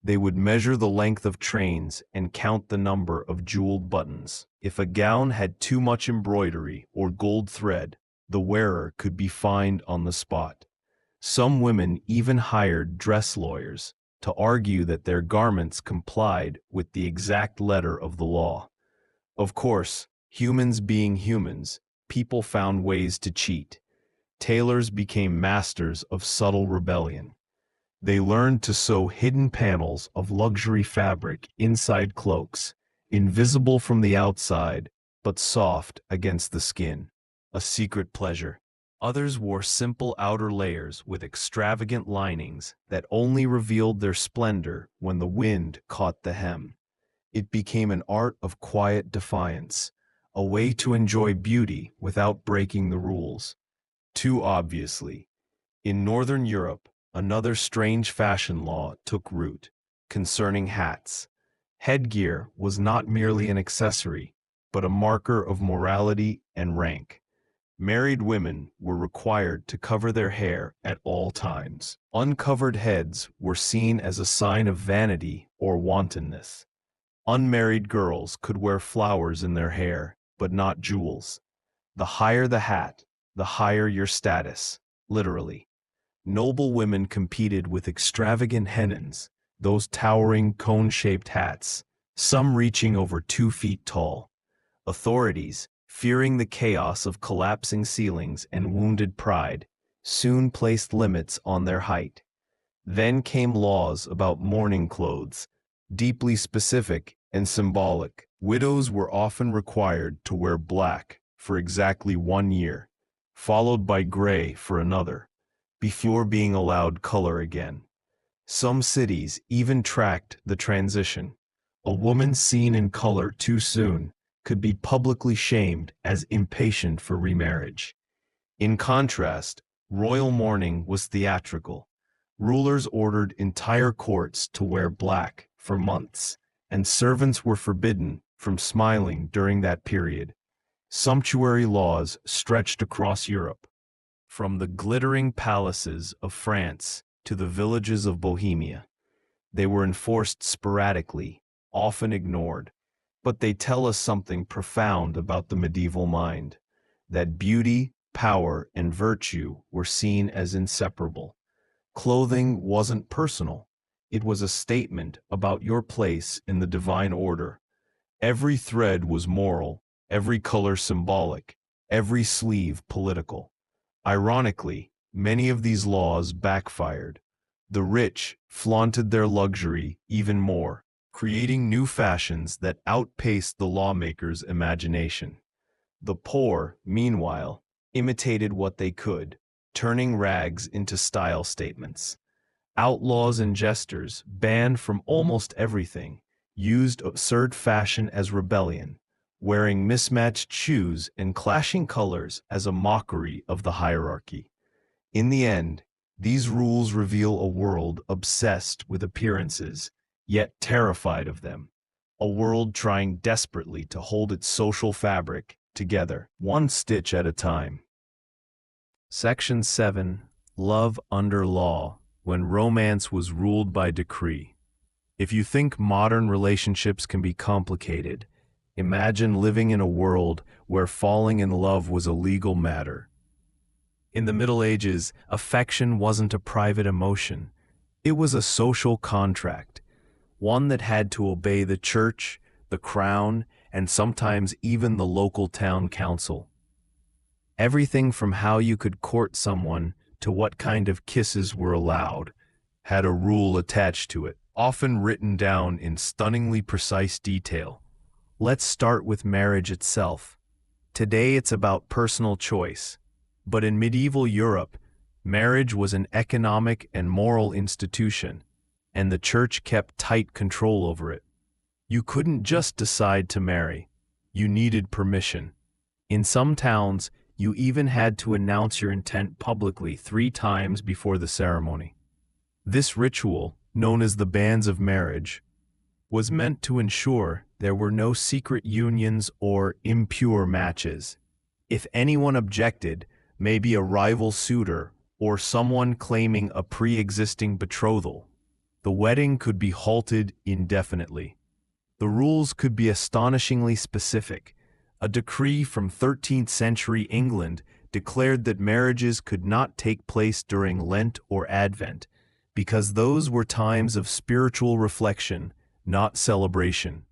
[SPEAKER 1] They would measure the length of trains and count the number of jeweled buttons. If a gown had too much embroidery or gold thread, the wearer could be fined on the spot. Some women even hired dress lawyers to argue that their garments complied with the exact letter of the law. Of course, humans being humans, people found ways to cheat. Tailors became masters of subtle rebellion. They learned to sew hidden panels of luxury fabric inside cloaks, invisible from the outside, but soft against the skin. A secret pleasure. Others wore simple outer layers with extravagant linings that only revealed their splendor when the wind caught the hem. It became an art of quiet defiance, a way to enjoy beauty without breaking the rules. Too obviously. In Northern Europe, another strange fashion law took root, concerning hats. Headgear was not merely an accessory, but a marker of morality and rank. Married women were required to cover their hair at all times. Uncovered heads were seen as a sign of vanity or wantonness. Unmarried girls could wear flowers in their hair, but not jewels. The higher the hat, the higher your status, literally. Noble women competed with extravagant hennons, those towering cone-shaped hats, some reaching over 2 feet tall. Authorities, fearing the chaos of collapsing ceilings and wounded pride, soon placed limits on their height. Then came laws about mourning clothes, deeply specific and symbolic. Widows were often required to wear black for exactly 1 year, followed by gray for another, before being allowed color again. Some cities even tracked the transition. A woman seen in color too soon could be publicly shamed as impatient for remarriage. In contrast, royal mourning was theatrical. Rulers ordered entire courts to wear black for months, and servants were forbidden from smiling during that period. Sumptuary laws stretched across Europe, from the glittering palaces of France to the villages of Bohemia. They were enforced sporadically, often ignored, but they tell us something profound about the medieval mind, that beauty, power, and virtue were seen as inseparable. Clothing wasn't personal. It was a statement about your place in the divine order. Every thread was moral, every color symbolic, every sleeve political. Ironically, many of these laws backfired. The rich flaunted their luxury even more, creating new fashions that outpaced the lawmakers' imagination. The poor, meanwhile, imitated what they could, turning rags into style statements. Outlaws and jesters, banned from almost everything, used absurd fashion as rebellion, wearing mismatched shoes and clashing colors as a mockery of the hierarchy. In the end, these rules reveal a world obsessed with appearances, yet terrified of them. A world trying desperately to hold its social fabric together, one stitch at a time. Section 7. Love under law, when romance was ruled by decree. If you think modern relationships can be complicated, imagine living in a world where falling in love was a legal matter. In the Middle Ages, affection wasn't a private emotion. It was a social contract, one that had to obey the church, the crown, and sometimes even the local town council. Everything from how you could court someone to what kind of kisses were allowed had a rule attached to it, often written down in stunningly precise detail. Let's start with marriage itself. Today it's about personal choice, but in medieval Europe, marriage was an economic and moral institution, and the church kept tight control over it. You couldn't just decide to marry. You needed permission. In some towns, you even had to announce your intent publicly 3 times before the ceremony. This ritual, known as the banns of marriage, was meant to ensure there were no secret unions or impure matches. If anyone objected, maybe a rival suitor or someone claiming a pre-existing betrothal, the wedding could be halted indefinitely. The rules could be astonishingly specific. A decree from 13th century England declared that marriages could not take place during Lent or Advent, because those were times of spiritual reflection, not celebration.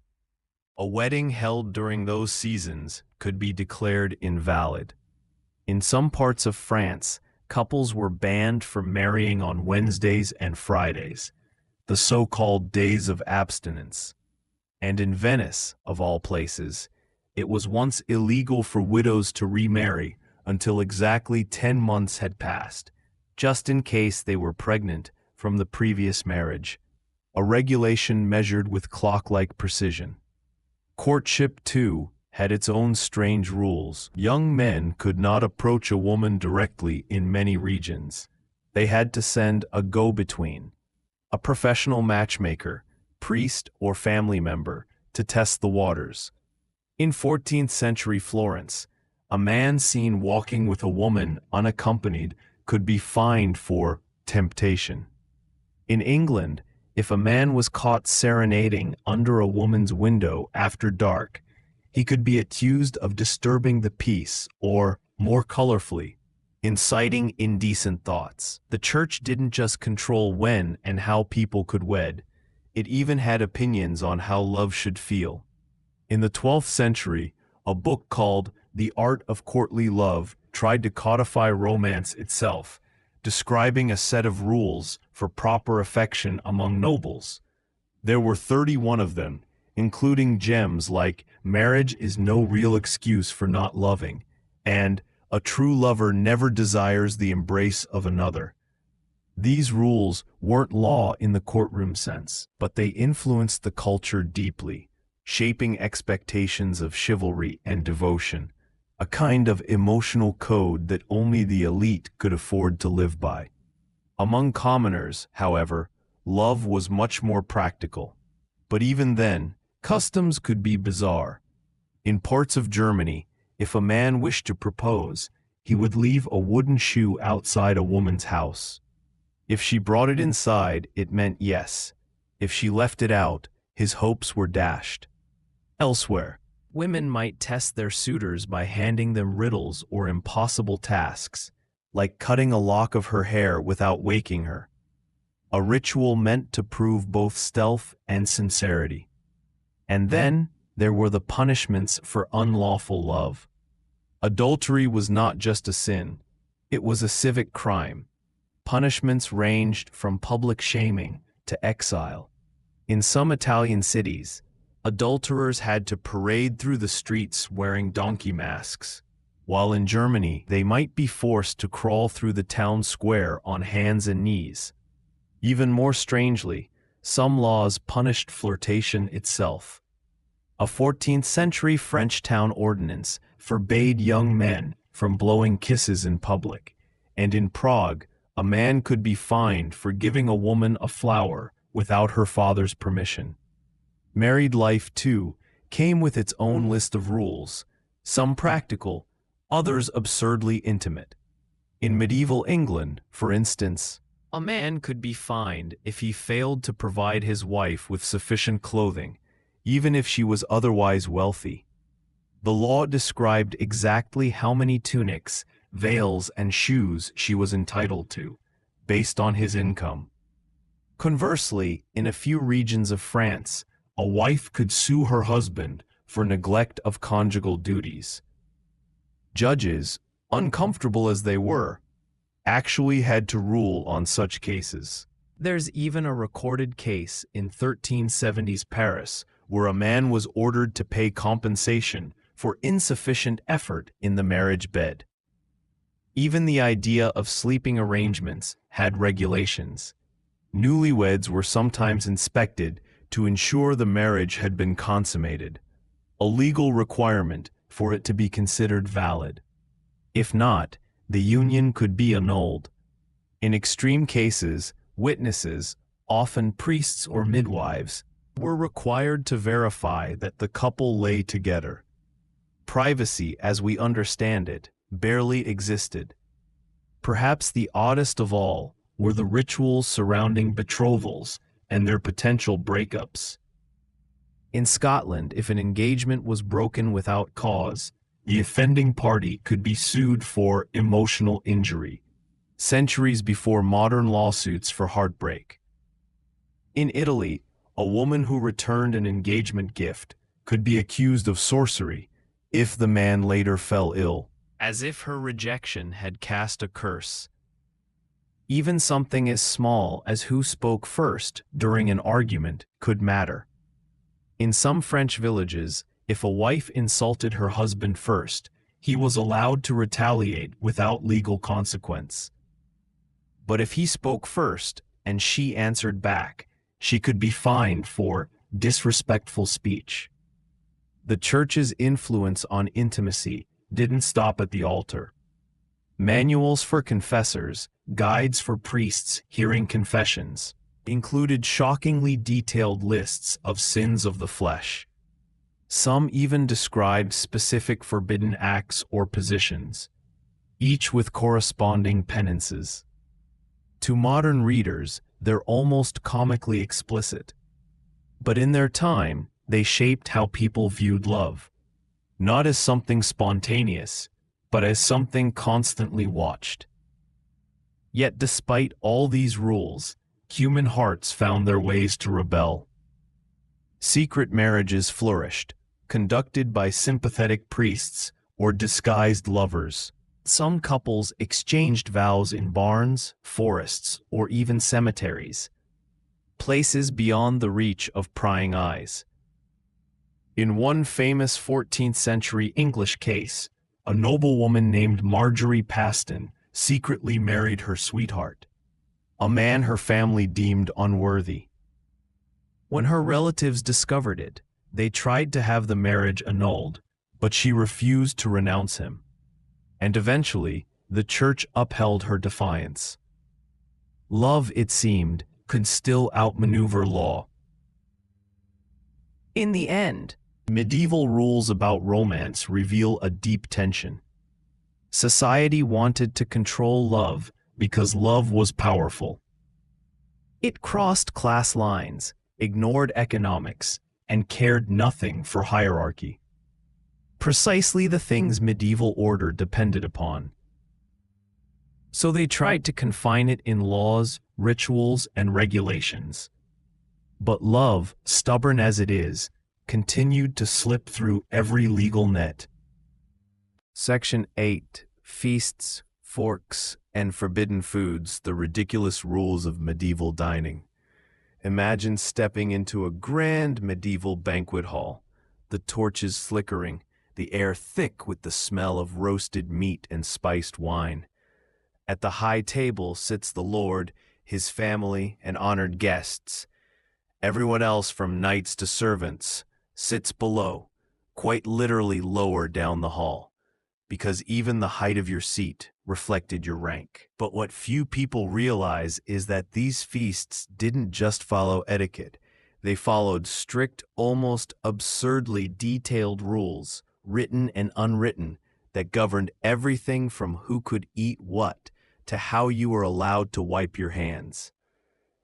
[SPEAKER 1] A wedding held during those seasons could be declared invalid. In some parts of France, couples were banned from marrying on Wednesdays and Fridays, the so-called days of abstinence. And in Venice, of all places, it was once illegal for widows to remarry until exactly 10 months had passed, just in case they were pregnant from the previous marriage, a regulation measured with clock-like precision. Courtship, too, had its own strange rules. Young men could not approach a woman directly in many regions. They had to send a go-between, a professional matchmaker, priest or family member, to test the waters. In 14th century Florence, a man seen walking with a woman unaccompanied could be fined for temptation. In England, if a man was caught serenading under a woman's window after dark, he could be accused of disturbing the peace or, more colorfully, inciting indecent thoughts. The church didn't just control when and how people could wed, It even had opinions on how love should feel. In the 12th century, a book called The Art of Courtly Love tried to codify romance itself, describing a set of rules for proper affection among nobles. There were 31 of them, including gems like marriage is no real excuse for not loving, and a true lover never desires the embrace of another. These rules weren't law in the courtroom sense, but they influenced the culture deeply, shaping expectations of chivalry and devotion, a kind of emotional code that only the elite could afford to live by. Among commoners, however, love was much more practical. But even then, customs could be bizarre. In parts of Germany, if a man wished to propose, he would leave a wooden shoe outside a woman's house. If she brought it inside, it meant yes. If she left it out, his hopes were dashed. Elsewhere, women might test their suitors by handing them riddles or impossible tasks, like cutting a lock of her hair without waking her. A ritual meant to prove both stealth and sincerity. And then there were the punishments for unlawful love. Adultery was not just a sin, it was a civic crime. Punishments ranged from public shaming to exile. In some Italian cities, adulterers had to parade through the streets wearing donkey masks, while in Germany they might be forced to crawl through the town square on hands and knees. Even more strangely, some laws punished flirtation itself. A 14th-century French town ordinance forbade young men from blowing kisses in public, and in Prague, a man could be fined for giving a woman a flower without her father's permission. Married life, too, came with its own list of rules, some practical, others absurdly intimate. In medieval England, for instance, a man could be fined if he failed to provide his wife with sufficient clothing, even if she was otherwise wealthy. The law described exactly how many tunics, veils, and shoes she was entitled to, based on his income. Conversely, in a few regions of France, a wife could sue her husband for neglect of conjugal duties. Judges, uncomfortable as they were, actually had to rule on such cases. There's even a recorded case in 1370s Paris where a man was ordered to pay compensation for insufficient effort in the marriage bed. Even the idea of sleeping arrangements had regulations. Newlyweds were sometimes inspected to ensure the marriage had been consummated, a legal requirement for it to be considered valid. If not, the union could be annulled. In extreme cases, witnesses, often priests or midwives, were required to verify that the couple lay together. Privacy, as we understand it, barely existed. Perhaps the oddest of all were the rituals surrounding betrothals and their potential breakups. In Scotland, if an engagement was broken without cause, the offending party could be sued for emotional injury, centuries before modern lawsuits for heartbreak. In Italy, a woman who returned an engagement gift could be accused of sorcery if the man later fell ill, as if her rejection had cast a curse. Even something as small as who spoke first during an argument could matter. In some French villages, if a wife insulted her husband first, he was allowed to retaliate without legal consequence. But if he spoke first and she answered back, she could be fined for disrespectful speech. The church's influence on intimacy didn't stop at the altar. Manuals for confessors, guides for priests hearing confessions, included shockingly detailed lists of sins of the flesh. Some even described specific forbidden acts or positions, each with corresponding penances. To modern readers, they're almost comically explicit. But in their time, they shaped how people viewed love, not as something spontaneous, but as something constantly watched. Yet despite all these rules, human hearts found their ways to rebel. Secret marriages flourished, conducted by sympathetic priests or disguised lovers. Some couples exchanged vows in barns, forests, or even cemeteries, places beyond the reach of prying eyes. In one famous 14th century English case, a noblewoman named Marjorie Paston secretly married her sweetheart, a man her family deemed unworthy. When her relatives discovered it, they tried to have the marriage annulled, but she refused to renounce him. And eventually, the church upheld her defiance. Love, it seemed, could still outmaneuver law. In the end, medieval rules about romance reveal a deep tension. Society wanted to control love because love was powerful. It crossed class lines, ignored economics, and cared nothing for hierarchy. Precisely the things medieval order depended upon. So they tried to confine it in laws, rituals, and regulations. But love, stubborn as it is, continued to slip through every legal net. Section 8. Feasts, Forks, and Forbidden Foods, the ridiculous rules of medieval dining. Imagine stepping into a grand medieval banquet hall, the torches flickering, the air thick with the smell of roasted meat and spiced wine. At the high table sits the lord, his family, and honored guests. Everyone else, from knights to servants, sits below, quite literally lower down the hall, because even the height of your seat reflected your rank. But what few people realize is that these feasts didn't just follow etiquette. They followed strict, almost absurdly detailed rules, written and unwritten, that governed everything from who could eat what to how you were allowed to wipe your hands.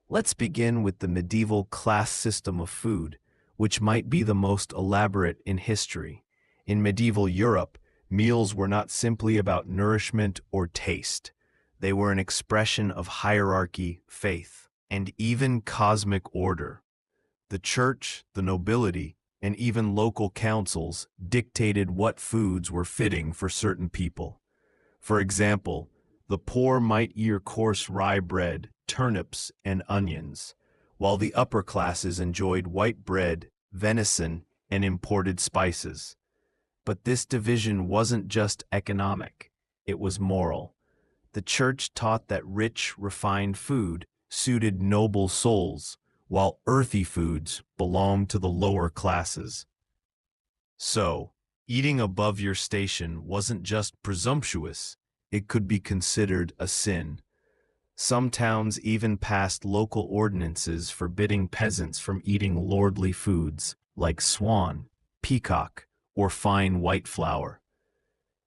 [SPEAKER 1] Let's begin with the medieval class system of food, which might be the most elaborate in history. In medieval Europe, meals were not simply about nourishment or taste. They were an expression of hierarchy, faith, and even cosmic order. The church, the nobility, and even local councils dictated what foods were fitting for certain people. For example, the poor might eat coarse rye bread, turnips, and onions, while the upper classes enjoyed white bread, venison, and imported spices. But this division wasn't just economic, it was moral. The church taught that rich, refined food suited noble souls, while earthy foods belonged to the lower classes. So, eating above your station wasn't just presumptuous, it could be considered a sin. Some towns even passed local ordinances forbidding peasants from eating lordly foods like swan, peacock, or fine white flour.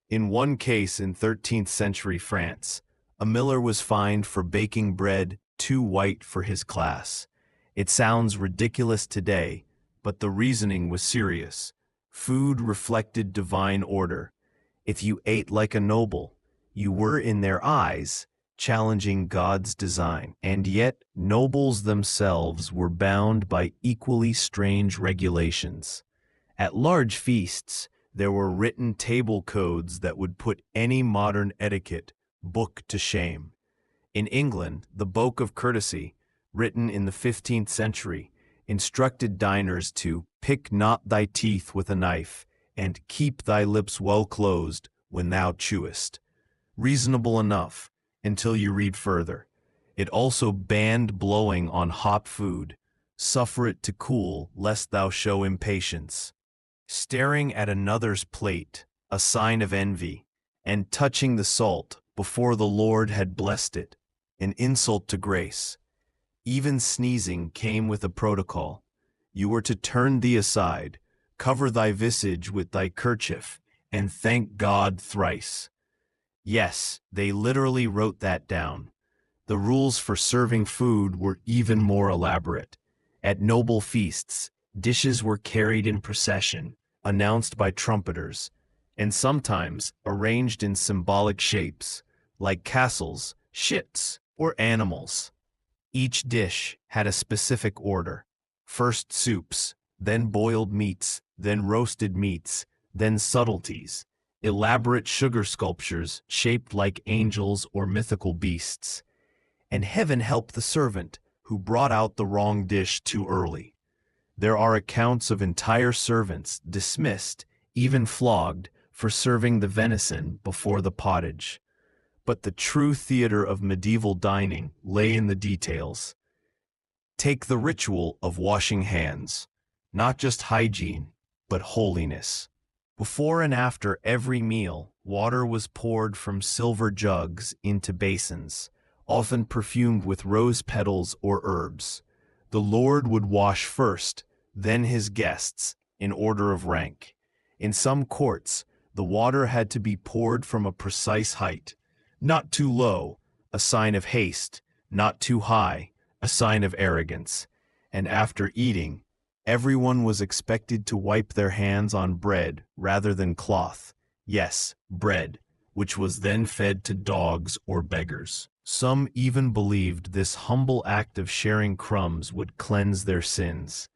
[SPEAKER 1] In one case in 13th century France, a miller was fined for baking bread too white for his class. It sounds ridiculous today, but the reasoning was serious. Food reflected divine order. If you ate like a noble, you were, in their eyes, challenging God's design. And yet, nobles themselves were bound by equally strange regulations. At large feasts, there were written table codes that would put any modern etiquette book to shame. In England, the Book of Courtesy, written in the 15th century, instructed diners to pick not thy teeth with a knife, and keep thy lips well closed when thou chewest. Reasonable enough, until you read further. It also banned blowing on hot food. Suffer it to cool, lest thou show impatience. Staring at another's plate, a sign of envy, and touching the salt before the Lord had blessed it, an insult to grace. Even sneezing came with a protocol. You were to turn thee aside, cover thy visage with thy kerchief, and thank God thrice. Yes, they literally wrote that down. The rules for serving food were even more elaborate. At noble feasts, dishes were carried in procession, announced by trumpeters, and sometimes arranged in symbolic shapes, like castles, ships, or animals. Each dish had a specific order. First soups, then boiled meats, then roasted meats, then subtleties, elaborate sugar sculptures shaped like angels or mythical beasts. And heaven help the servant who brought out the wrong dish too early. There are accounts of entire servants dismissed, even flogged, for serving the venison before the pottage. But the true theater of medieval dining lay in the details. Take the ritual of washing hands. Not just hygiene, but holiness. Before and after every meal, water was poured from silver jugs into basins, often perfumed with rose petals or herbs. The Lord would wash first, then his guests, in order of rank. In some courts, the water had to be poured from a precise height. Not too low, a sign of haste, not too high, a sign of arrogance. And after eating, everyone was expected to wipe their hands on bread rather than cloth. Yes, bread, which was then fed to dogs or beggars. Some even believed this humble act of sharing crumbs would cleanse their sins.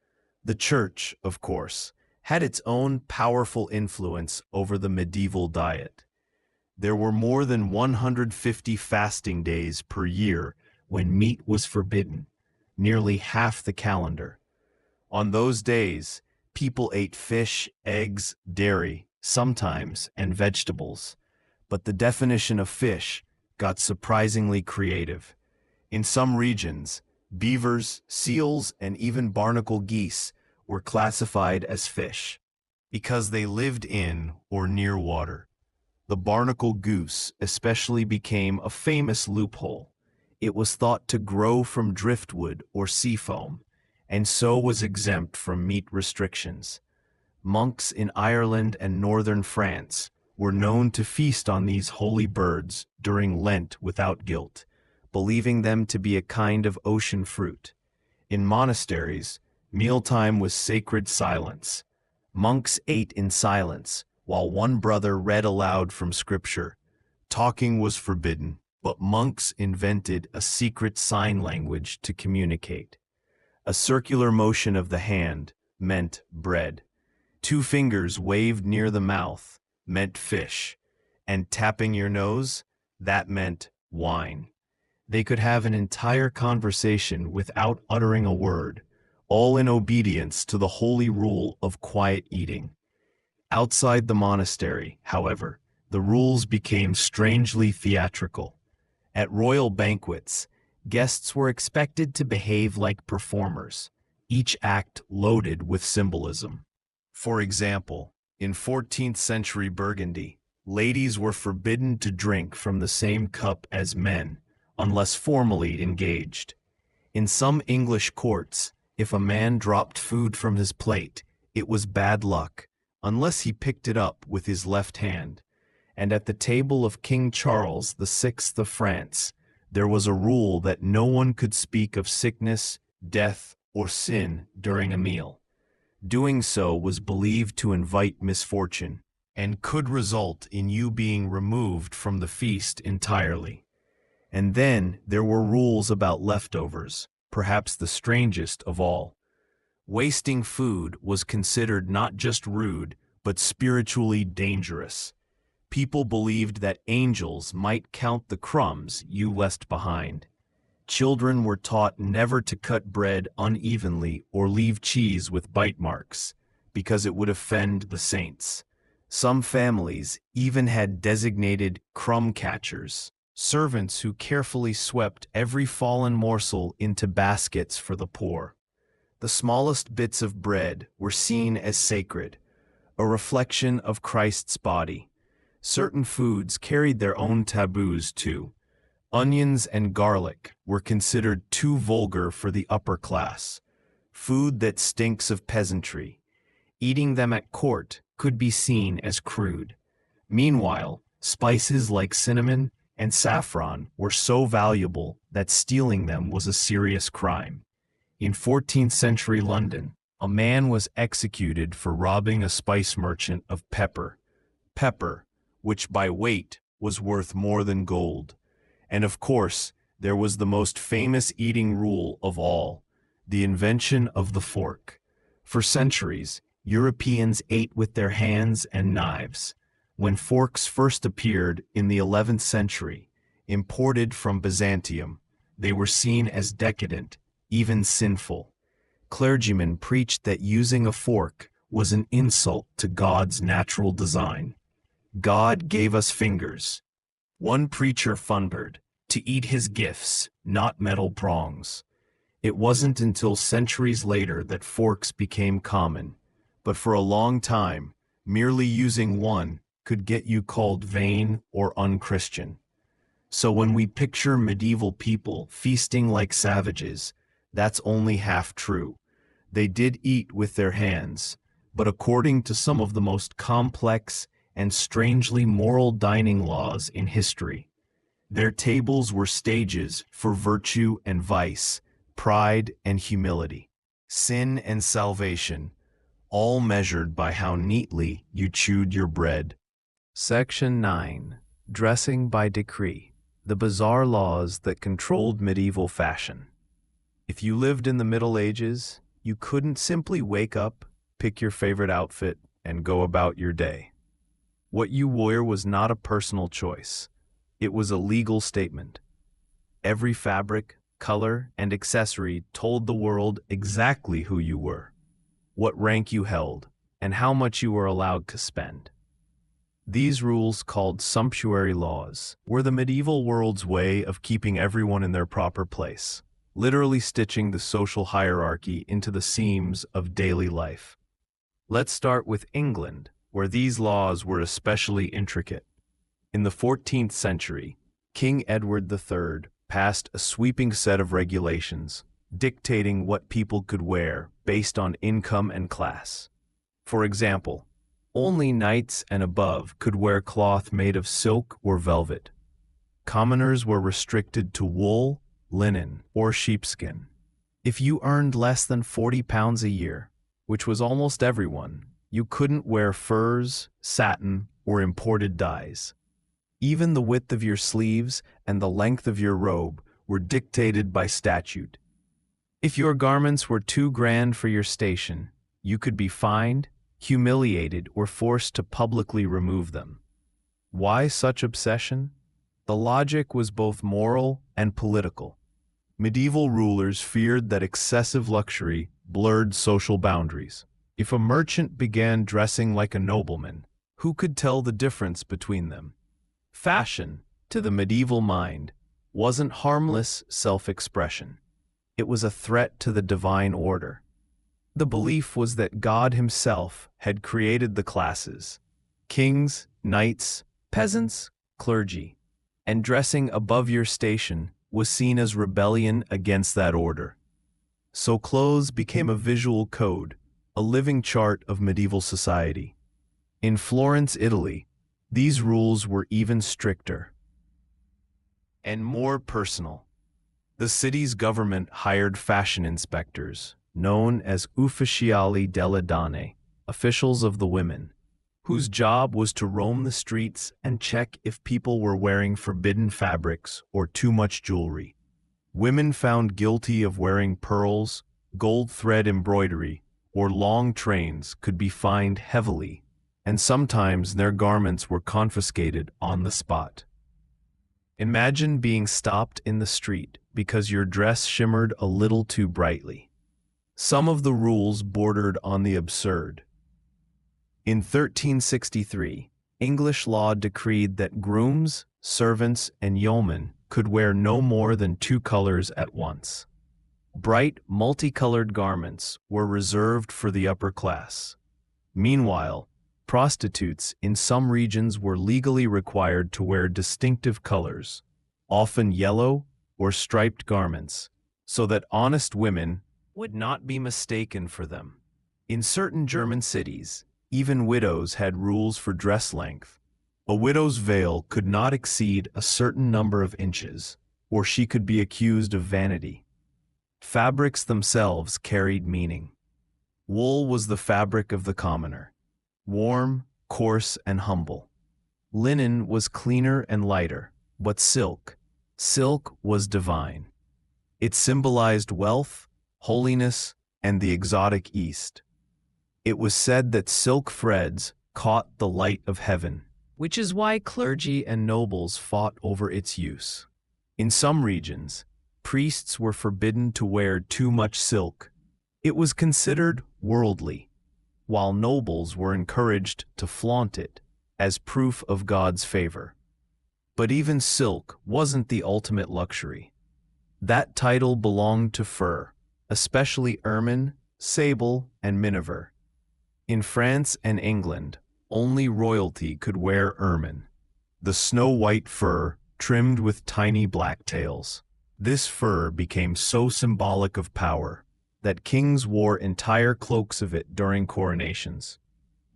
[SPEAKER 1] The church, of course, had its own powerful influence over the medieval diet. There were more than 150 fasting days per year when meat was forbidden, nearly half the calendar. On those days, people ate fish, eggs, dairy, sometimes, and vegetables. But the definition of fish got surprisingly creative. In some regions, beavers, seals, and even barnacle geese were classified as fish because they lived in or near water. The barnacle goose especially became a famous loophole. It was thought to grow from driftwood or sea foam, and so was exempt from meat restrictions. Monks in Ireland and northern France were known to feast on these holy birds during Lent without guilt, believing them to be a kind of ocean fruit. In monasteries, mealtime was sacred silence. Monks ate in silence, while one brother read aloud from scripture. Talking was forbidden, but monks invented a secret sign language to communicate. A circular motion of the hand meant bread. 2 fingers waved near the mouth meant fish, and tapping your nose, that meant wine. They could have an entire conversation without uttering a word, all in obedience to the holy rule of quiet eating. Outside the monastery, however, the rules became strangely theatrical. At royal banquets, guests were expected to behave like performers, each act loaded with symbolism. For example, in 14th century Burgundy, ladies were forbidden to drink from the same cup as men, unless formally engaged. In some English courts, if a man dropped food from his plate, it was bad luck, unless he picked it up with his left hand. And at the table of King Charles VI of France, there was a rule that no one could speak of sickness, death, or sin during a meal. Doing so was believed to invite misfortune, and could result in you being removed from the feast entirely. And then there were rules about leftovers, perhaps the strangest of all. Wasting food was considered not just rude, but spiritually dangerous. People believed that angels might count the crumbs you left behind. Children were taught never to cut bread unevenly or leave cheese with bite marks, because it would offend the saints. Some families even had designated crumb catchers, servants who carefully swept every fallen morsel into baskets for the poor. The smallest bits of bread were seen as sacred, a reflection of Christ's body. Certain foods carried their own taboos too. Onions and garlic were considered too vulgar for the upper class, food that stinks of peasantry. Eating them at court could be seen as crude. Meanwhile, spices like cinnamon and saffron were so valuable that stealing them was a serious crime. In 14th century London, a man was executed for robbing a spice merchant of pepper, which by weight was worth more than gold. And of course, there was the most famous eating rule of all, the invention of the fork. For centuries, Europeans ate with their hands and knives. When forks first appeared in the 11th century, imported from Byzantium, they were seen as decadent, even sinful. Clergymen preached that using a fork was an insult to God's natural design. God gave us fingers. One preacher thundered, to eat his gifts, not metal prongs. It wasn't until centuries later that forks became common, but for a long time, merely using one could get you called vain or unchristian. So when we picture medieval people feasting like savages, that's only half true. They did eat with their hands, but according to some of the most complex and strangely moral dining laws in history. Their tables were stages for virtue and vice, pride and humility, sin and salvation, all measured by how neatly you chewed your bread. Section 9. Dressing by Decree. The bizarre laws that controlled medieval fashion. If you lived in the Middle Ages, you couldn't simply wake up, pick your favorite outfit, and go about your day. What you wore was not a personal choice. It was a legal statement. Every fabric, color, and accessory told the world exactly who you were, what rank you held, and how much you were allowed to spend. These rules, called sumptuary laws, were the medieval world's way of keeping everyone in their proper place, literally stitching the social hierarchy into the seams of daily life. Let's start with England, where these laws were especially intricate. In the 14th century, King Edward III passed a sweeping set of regulations, dictating what people could wear based on income and class. For example, only knights and above could wear cloth made of silk or velvet. Commoners were restricted to wool, linen, or sheepskin. If you earned less than £40 a year, which was almost everyone, you couldn't wear furs, satin, or imported dyes. Even the width of your sleeves and the length of your robe were dictated by statute. If your garments were too grand for your station, you could be fined, humiliated, or forced to publicly remove them. Why such obsession? The logic was both moral and political. Medieval rulers feared that excessive luxury blurred social boundaries. If a merchant began dressing like a nobleman, who could tell the difference between them? Fashion, to the medieval mind, wasn't harmless self-expression. It was a threat to the divine order. The belief was that God himself had created the classes: kings, knights, peasants, clergy, and dressing above your station was seen as rebellion against that order. So clothes became a visual code, a living chart of medieval society. In Florence, Italy, these rules were even stricter and more personal. The city's government hired fashion inspectors, known as ufficiali delle donne, officials of the women, whose job was to roam the streets and check if people were wearing forbidden fabrics or too much jewelry. Women found guilty of wearing pearls, gold thread embroidery, or long trains could be fined heavily, and sometimes their garments were confiscated on the spot. Imagine being stopped in the street because your dress shimmered a little too brightly. Some of the rules bordered on the absurd. In 1363, English law decreed that grooms, servants, and yeomen could wear no more than 2 colors at once. Bright, multicolored garments were reserved for the upper class. Meanwhile, prostitutes in some regions were legally required to wear distinctive colors, often yellow or striped garments, so that honest women would not be mistaken for them. In certain German cities, even widows had rules for dress length. A widow's veil could not exceed a certain number of inches, or she could be accused of vanity. Fabrics themselves carried meaning. Wool was the fabric of the commoner, warm, coarse, and humble. Linen was cleaner and lighter, but silk, Silk was divine. It symbolized wealth, holiness, and the exotic East. It was said that silk threads caught the light of heaven, which is why clergy and nobles fought over its use. In some regions, priests were forbidden to wear too much silk. It was considered worldly, while nobles were encouraged to flaunt it as proof of God's favor. But even silk wasn't the ultimate luxury. That title belonged to fur, especially ermine, sable, and miniver. In France and England, only royalty could wear ermine, the snow-white fur trimmed with tiny black tails. This fur became so symbolic of power that kings wore entire cloaks of it during coronations,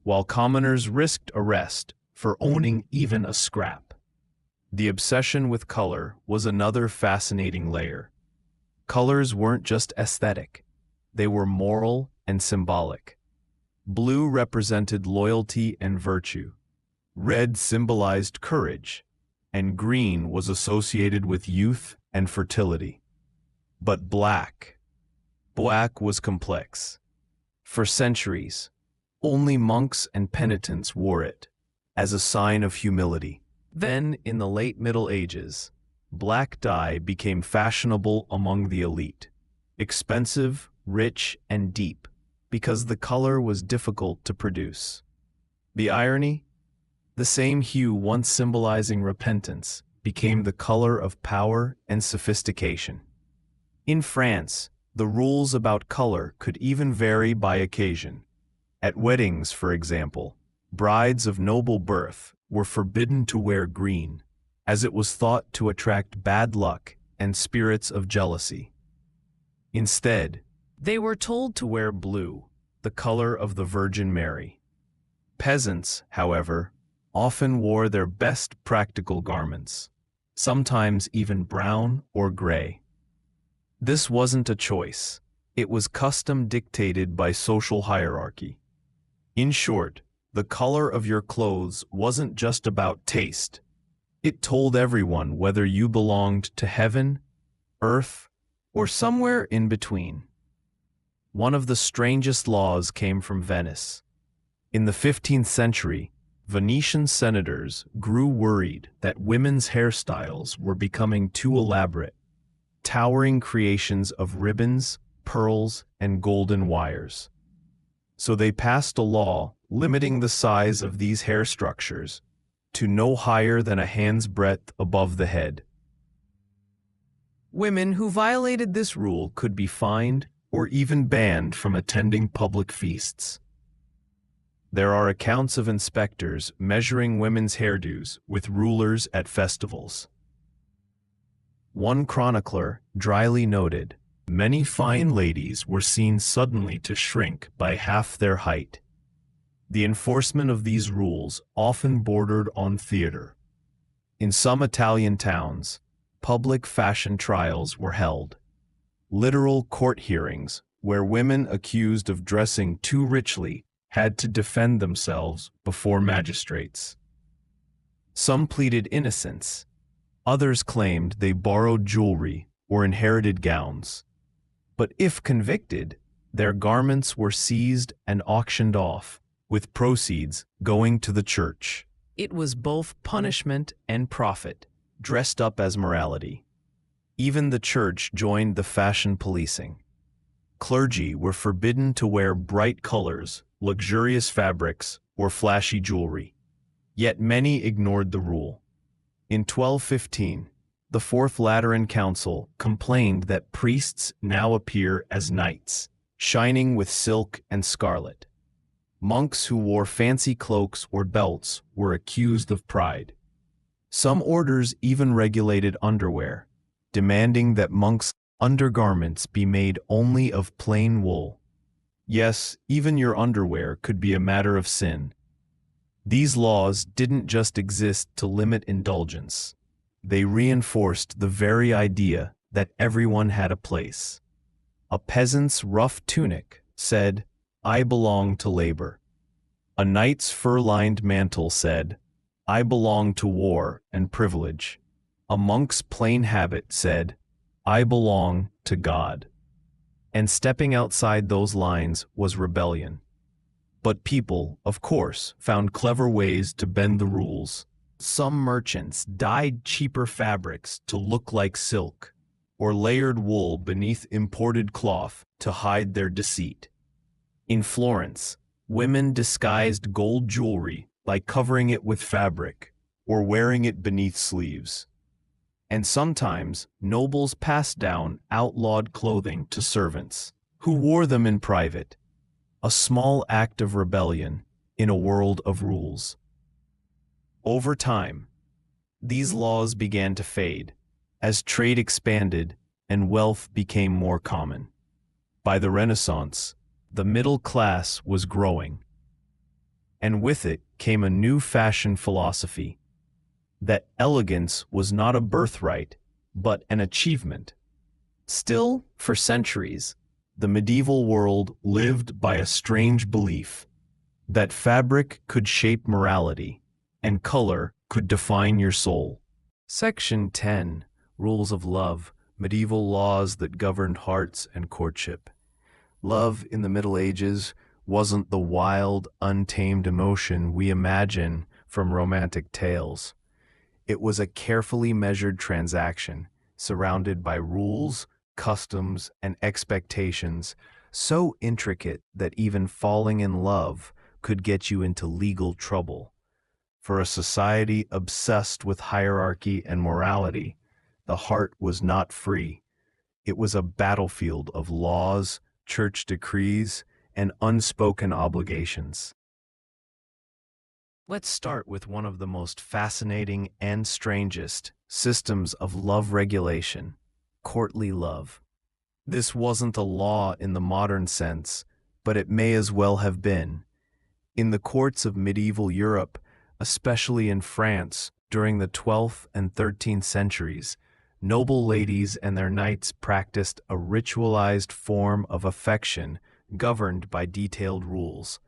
[SPEAKER 1] while commoners risked arrest for owning even a scrap. The obsession with color was another fascinating layer. Colors weren't just aesthetic, they were moral and symbolic. Blue represented loyalty and virtue, red symbolized courage, and green was associated with youth and fertility. But black was complex. For centuries, only monks and penitents wore it, as a sign of humility. Then, in the late Middle Ages, black dye became fashionable among the elite, expensive, rich, and deep, because the color was difficult to produce. The irony? The same hue once symbolizing repentance became the color of power and sophistication. In France, the rules about color could even vary by occasion. At weddings, for example, brides of noble birth were forbidden to wear green, as it was thought to attract bad luck and spirits of jealousy. Instead, they were told to wear blue, the color of the Virgin Mary. Peasants, however, often wore their best practical garments, sometimes even brown or gray. This wasn't a choice. It was custom dictated by social hierarchy. In short, the color of your clothes wasn't just about taste. It told everyone whether you belonged to heaven, earth, or somewhere in between. One of the strangest laws came from Venice. In the 15th century, Venetian senators grew worried that women's hairstyles were becoming too elaborate, towering creations of ribbons, pearls, and golden wires. So they passed a law limiting the size of these hair structures to no higher than a hand's breadth above the head. Women who violated this rule could be fined or even banned from attending public feasts. There are accounts of inspectors measuring women's hairdos with rulers at festivals. One chronicler dryly noted, "Many fine ladies were seen suddenly to shrink by half their height." The enforcement of these rules often bordered on theater. In some Italian towns, public fashion trials were held, literal court hearings where women accused of dressing too richly had to defend themselves before magistrates. Some pleaded innocence. Others claimed they borrowed jewelry or inherited gowns. But if convicted, their garments were seized and auctioned off, with proceeds going to the church. It was both punishment and profit, dressed up as morality. Even the church joined the fashion policing. Clergy were forbidden to wear bright colors, luxurious fabrics, or flashy jewelry. Yet many ignored the rule. In 1215, the Fourth Lateran Council complained that priests now appear as knights, shining with silk and scarlet. Monks who wore fancy cloaks or belts were accused of pride. Some orders even regulated underwear, demanding that monks' undergarments be made only of plain wool. Yes, even your underwear could be a matter of sin. These laws didn't just exist to limit indulgence. They reinforced the very idea that everyone had a place. A peasant's rough tunic said, "I belong to labor." A knight's fur-lined mantle said, "I belong to war and privilege." A monk's plain habit said, "I belong to God." And stepping outside those lines was rebellion. But people, of course, found clever ways to bend the rules. Some merchants dyed cheaper fabrics to look like silk, or layered wool beneath imported cloth to hide their deceit. In Florence, women disguised gold jewelry by covering it with fabric or wearing it beneath sleeves. And sometimes nobles passed down outlawed clothing to servants, who wore them in private. A small act of rebellion in a world of rules. Over time, these laws began to fade as trade expanded and wealth became more common. By the Renaissance, the middle class was growing, and with it came a new fashion philosophy that elegance was not a birthright, but an achievement. Still, for centuries, the medieval world lived by a strange belief that fabric could shape morality and color could define your soul. Section 10. Rules of Love, Medieval Laws that Governed Hearts and Courtship. Love in the Middle Ages wasn't the wild, untamed emotion we imagine from romantic tales. It was a carefully measured transaction, surrounded by rules, customs, and expectations so intricate that even falling in love could get you into legal trouble. For a society obsessed with hierarchy and morality, the heart was not free. It was a battlefield of laws, church decrees, and unspoken obligations. Let's start with one of the most fascinating and strangest systems of love regulation: courtly love. This wasn't a law in the modern sense, but it may as well have been. In the courts of medieval Europe, especially in France during the 12th and 13th centuries, noble ladies and their knights practiced a ritualized form of affection governed by detailed rules.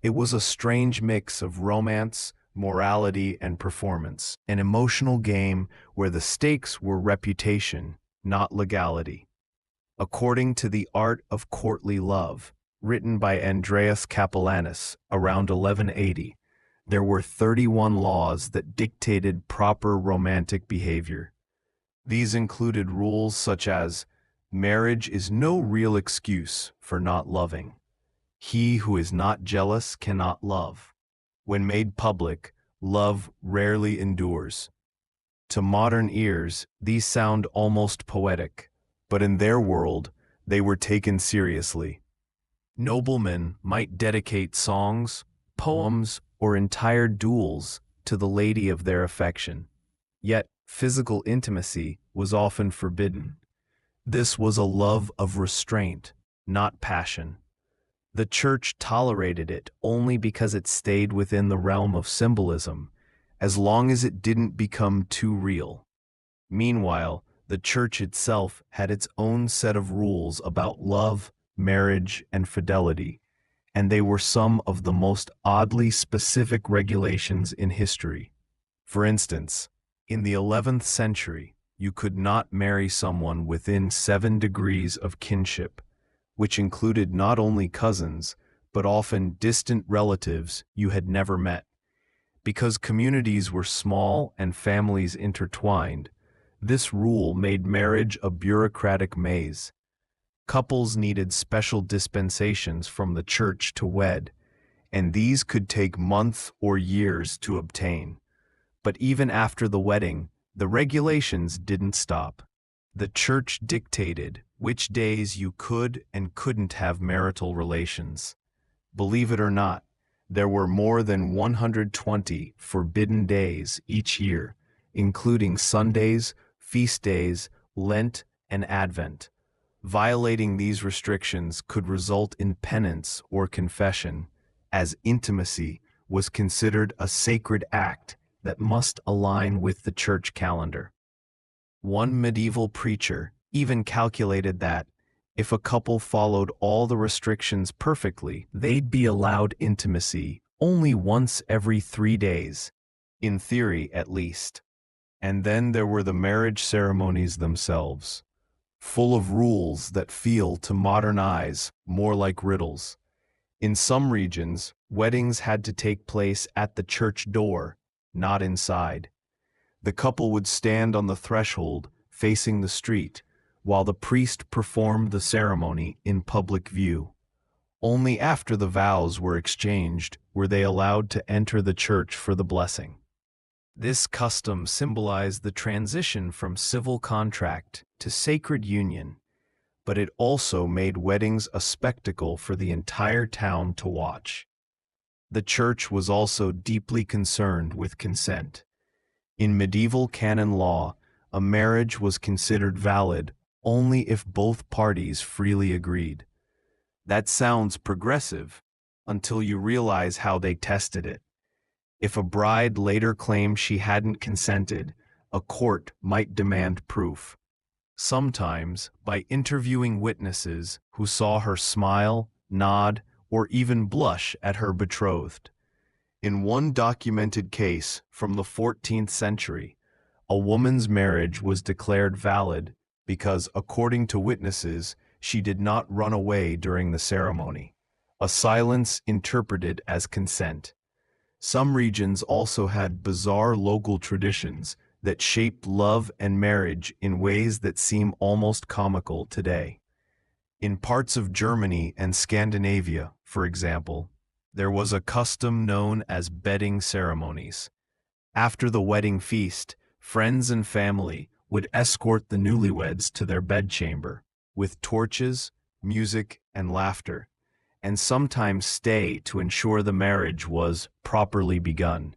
[SPEAKER 1] It was a strange mix of romance, morality, and performance, an emotional game where the stakes were reputation, not legality. According to The Art of Courtly Love, written by Andreas Capellanus around 1180, there were 31 laws that dictated proper romantic behavior. These included rules such as, marriage is no real excuse for not loving. He who is not jealous cannot love. When made public, love rarely endures. To modern ears, these sound almost poetic, but in their world, they were taken seriously. Noblemen might dedicate songs, poems, or entire duels to the lady of their affection. Yet, physical intimacy was often forbidden. This was a love of restraint, not passion. The church tolerated it only because it stayed within the realm of symbolism, as long as it didn't become too real. Meanwhile, the church itself had its own set of rules about love, marriage, and fidelity, and they were some of the most oddly specific regulations in history. For instance, in the 11th century, you could not marry someone within 7 degrees of kinship, which included not only cousins, but often distant relatives you had never met. Because communities were small and families intertwined, this rule made marriage a bureaucratic maze. Couples needed special dispensations from the church to wed, and these could take months or years to obtain. But even after the wedding, the regulations didn't stop. The church dictated which days you could and couldn't have marital relations. Believe it or not, there were more than 120 forbidden days each year, including Sundays, feast days, Lent, and Advent. Violating these restrictions could result in penance or confession, as intimacy was considered a sacred act that must align with the church calendar. One medieval preacher even calculated that, if a couple followed all the restrictions perfectly, they'd be allowed intimacy only once every 3 days, in theory at least. And then there were the marriage ceremonies themselves, full of rules that feel to modern eyes more like riddles. In some regions, weddings had to take place at the church door, not inside. The couple would stand on the threshold, facing the street, while the priest performed the ceremony in public view. Only after the vows were exchanged were they allowed to enter the church for the blessing. This custom symbolized the transition from civil contract to sacred union, but it also made weddings a spectacle for the entire town to watch. The church was also deeply concerned with consent. In medieval canon law, a marriage was considered valid only if both parties freely agreed. That sounds progressive until you realize how they tested it. If a bride later claimed she hadn't consented, a court might demand proof. Sometimes by interviewing witnesses who saw her smile, nod, or even blush at her betrothed. In one documented case from the 14th century, a woman's marriage was declared valid because, according to witnesses, she did not run away during the ceremony, a silence interpreted as consent. Some regions also had bizarre local traditions that shaped love and marriage in ways that seem almost comical today. In parts of Germany and Scandinavia, for example, there was a custom known as bedding ceremonies. After the wedding feast, friends and family would escort the newlyweds to their bedchamber, with torches, music, and laughter, and sometimes stay to ensure the marriage was properly begun.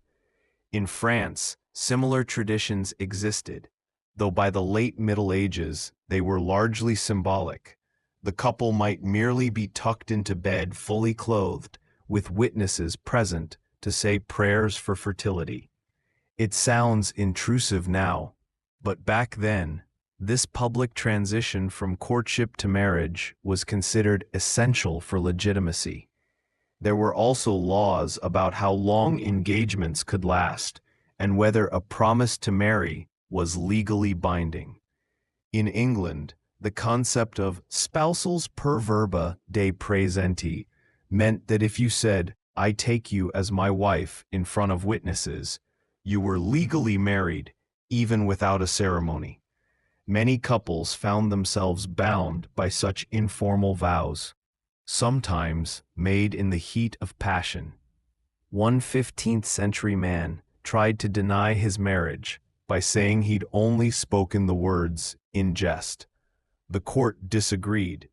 [SPEAKER 1] In France, similar traditions existed, though by the late Middle Ages they were largely symbolic. The couple might merely be tucked into bed fully clothed, with witnesses present to say prayers for fertility. It sounds intrusive now, but back then, this public transition from courtship to marriage was considered essential for legitimacy. There were also laws about how long engagements could last and whether a promise to marry was legally binding. In England, the concept of spousals per verba de praesenti meant that if you said, "I take you as my wife," in front of witnesses, you were legally married, even without a ceremony. Many couples found themselves bound by such informal vows, sometimes made in the heat of passion. One 15th century man tried to deny his marriage by saying he'd only spoken the words in jest. The court disagreed,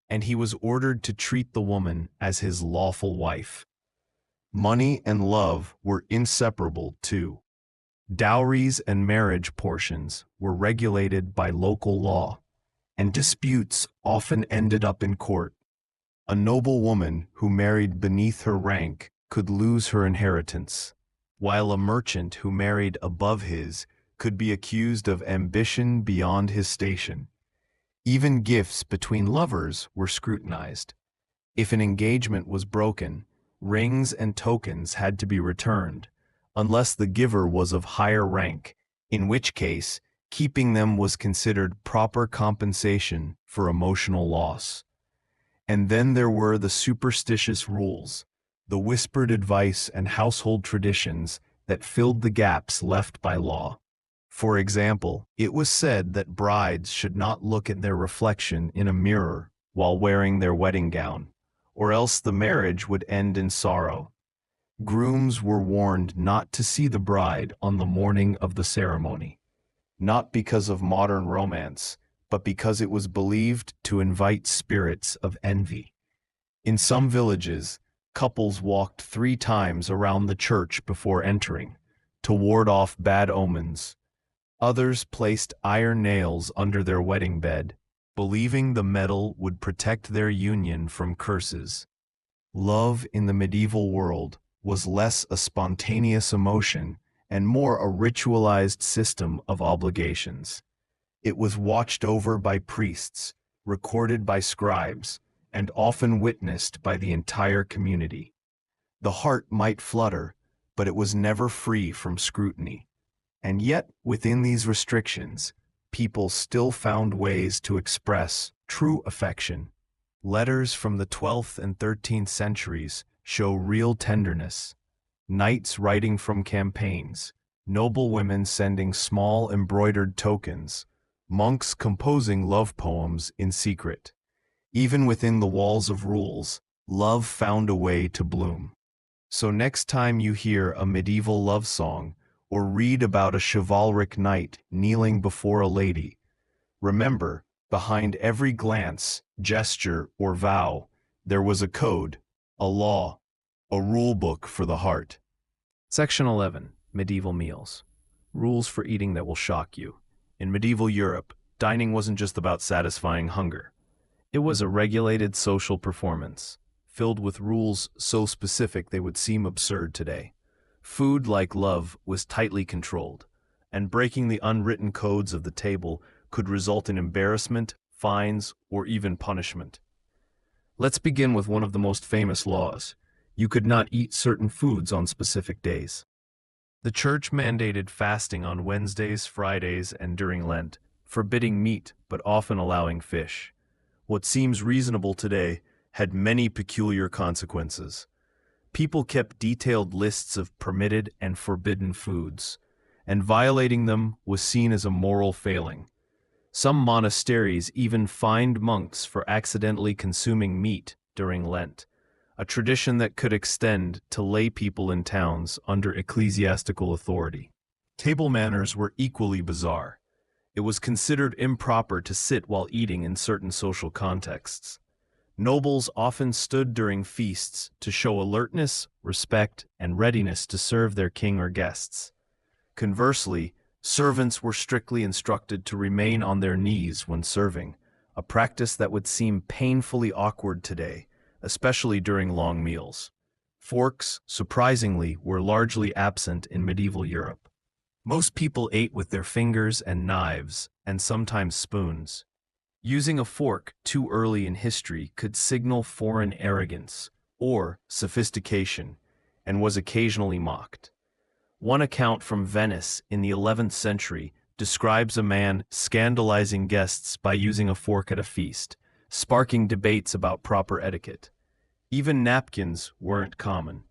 [SPEAKER 1] and he was ordered to treat the woman as his lawful wife. Money and love were inseparable too. Dowries and marriage portions were regulated by local law, and disputes often ended up in court. A noble woman who married beneath her rank could lose her inheritance, while a merchant who married above his could be accused of ambition beyond his station. Even gifts between lovers were scrutinized. If an engagement was broken, rings and tokens had to be returned, unless the giver was of higher rank, in which case keeping them was considered proper compensation for emotional loss. And then there were the superstitious rules, the whispered advice and household traditions that filled the gaps left by law. For example, it was said that brides should not look at their reflection in a mirror while wearing their wedding gown, or else the marriage would end in sorrow. Grooms were warned not to see the bride on the morning of the ceremony, not because of modern romance, but because it was believed to invite spirits of envy. In some villages, couples walked 3 times around the church before entering, to ward off bad omens. Others placed iron nails under their wedding bed, believing the metal would protect their union from curses. Love in the medieval world was less a spontaneous emotion and more a ritualized system of obligations. It was watched over by priests, recorded by scribes, and often witnessed by the entire community. The heart might flutter, but it was never free from scrutiny. And yet, within these restrictions, people still found ways to express true affection. Letters from the 12th and 13th centuries show real tenderness. Knights writing from campaigns, noble women sending small embroidered tokens, monks composing love poems in secret. Even within the walls of rules, love found a way to bloom. So next time you hear a medieval love song or read about a chivalric knight kneeling before a lady, remember, behind every glance, gesture, or vow, there was a code, a law, a rule book for the heart. Section 11. Medieval meals. Rules for eating that will shock you. In medieval Europe, dining wasn't just about satisfying hunger. It was a regulated social performance, filled with rules so specific they would seem absurd today. Food, like love, was tightly controlled, and breaking the unwritten codes of the table could result in embarrassment, fines, or even punishment. Let's begin with one of the most famous laws. You could not eat certain foods on specific days. The church mandated fasting on Wednesdays, Fridays, and during Lent, forbidding meat but often allowing fish. What seems reasonable today had many peculiar consequences. People kept detailed lists of permitted and forbidden foods, and violating them was seen as a moral failing. Some monasteries even fined monks for accidentally consuming meat during Lent, a tradition that could extend to lay people in towns under ecclesiastical authority. Table manners were equally bizarre. It was considered improper to sit while eating in certain social contexts. Nobles often stood during feasts to show alertness, respect, and readiness to serve their king or guests. Conversely, servants were strictly instructed to remain on their knees when serving, a practice that would seem painfully awkward today, especially during long meals. Forks, surprisingly, were largely absent in medieval Europe. Most people ate with their fingers and knives, and sometimes spoons. Using a fork too early in history could signal foreign arrogance or sophistication, and was occasionally mocked. One account from Venice in the 11th century describes a man scandalizing guests by using a fork at a feast, sparking debates about proper etiquette. Even napkins weren't common.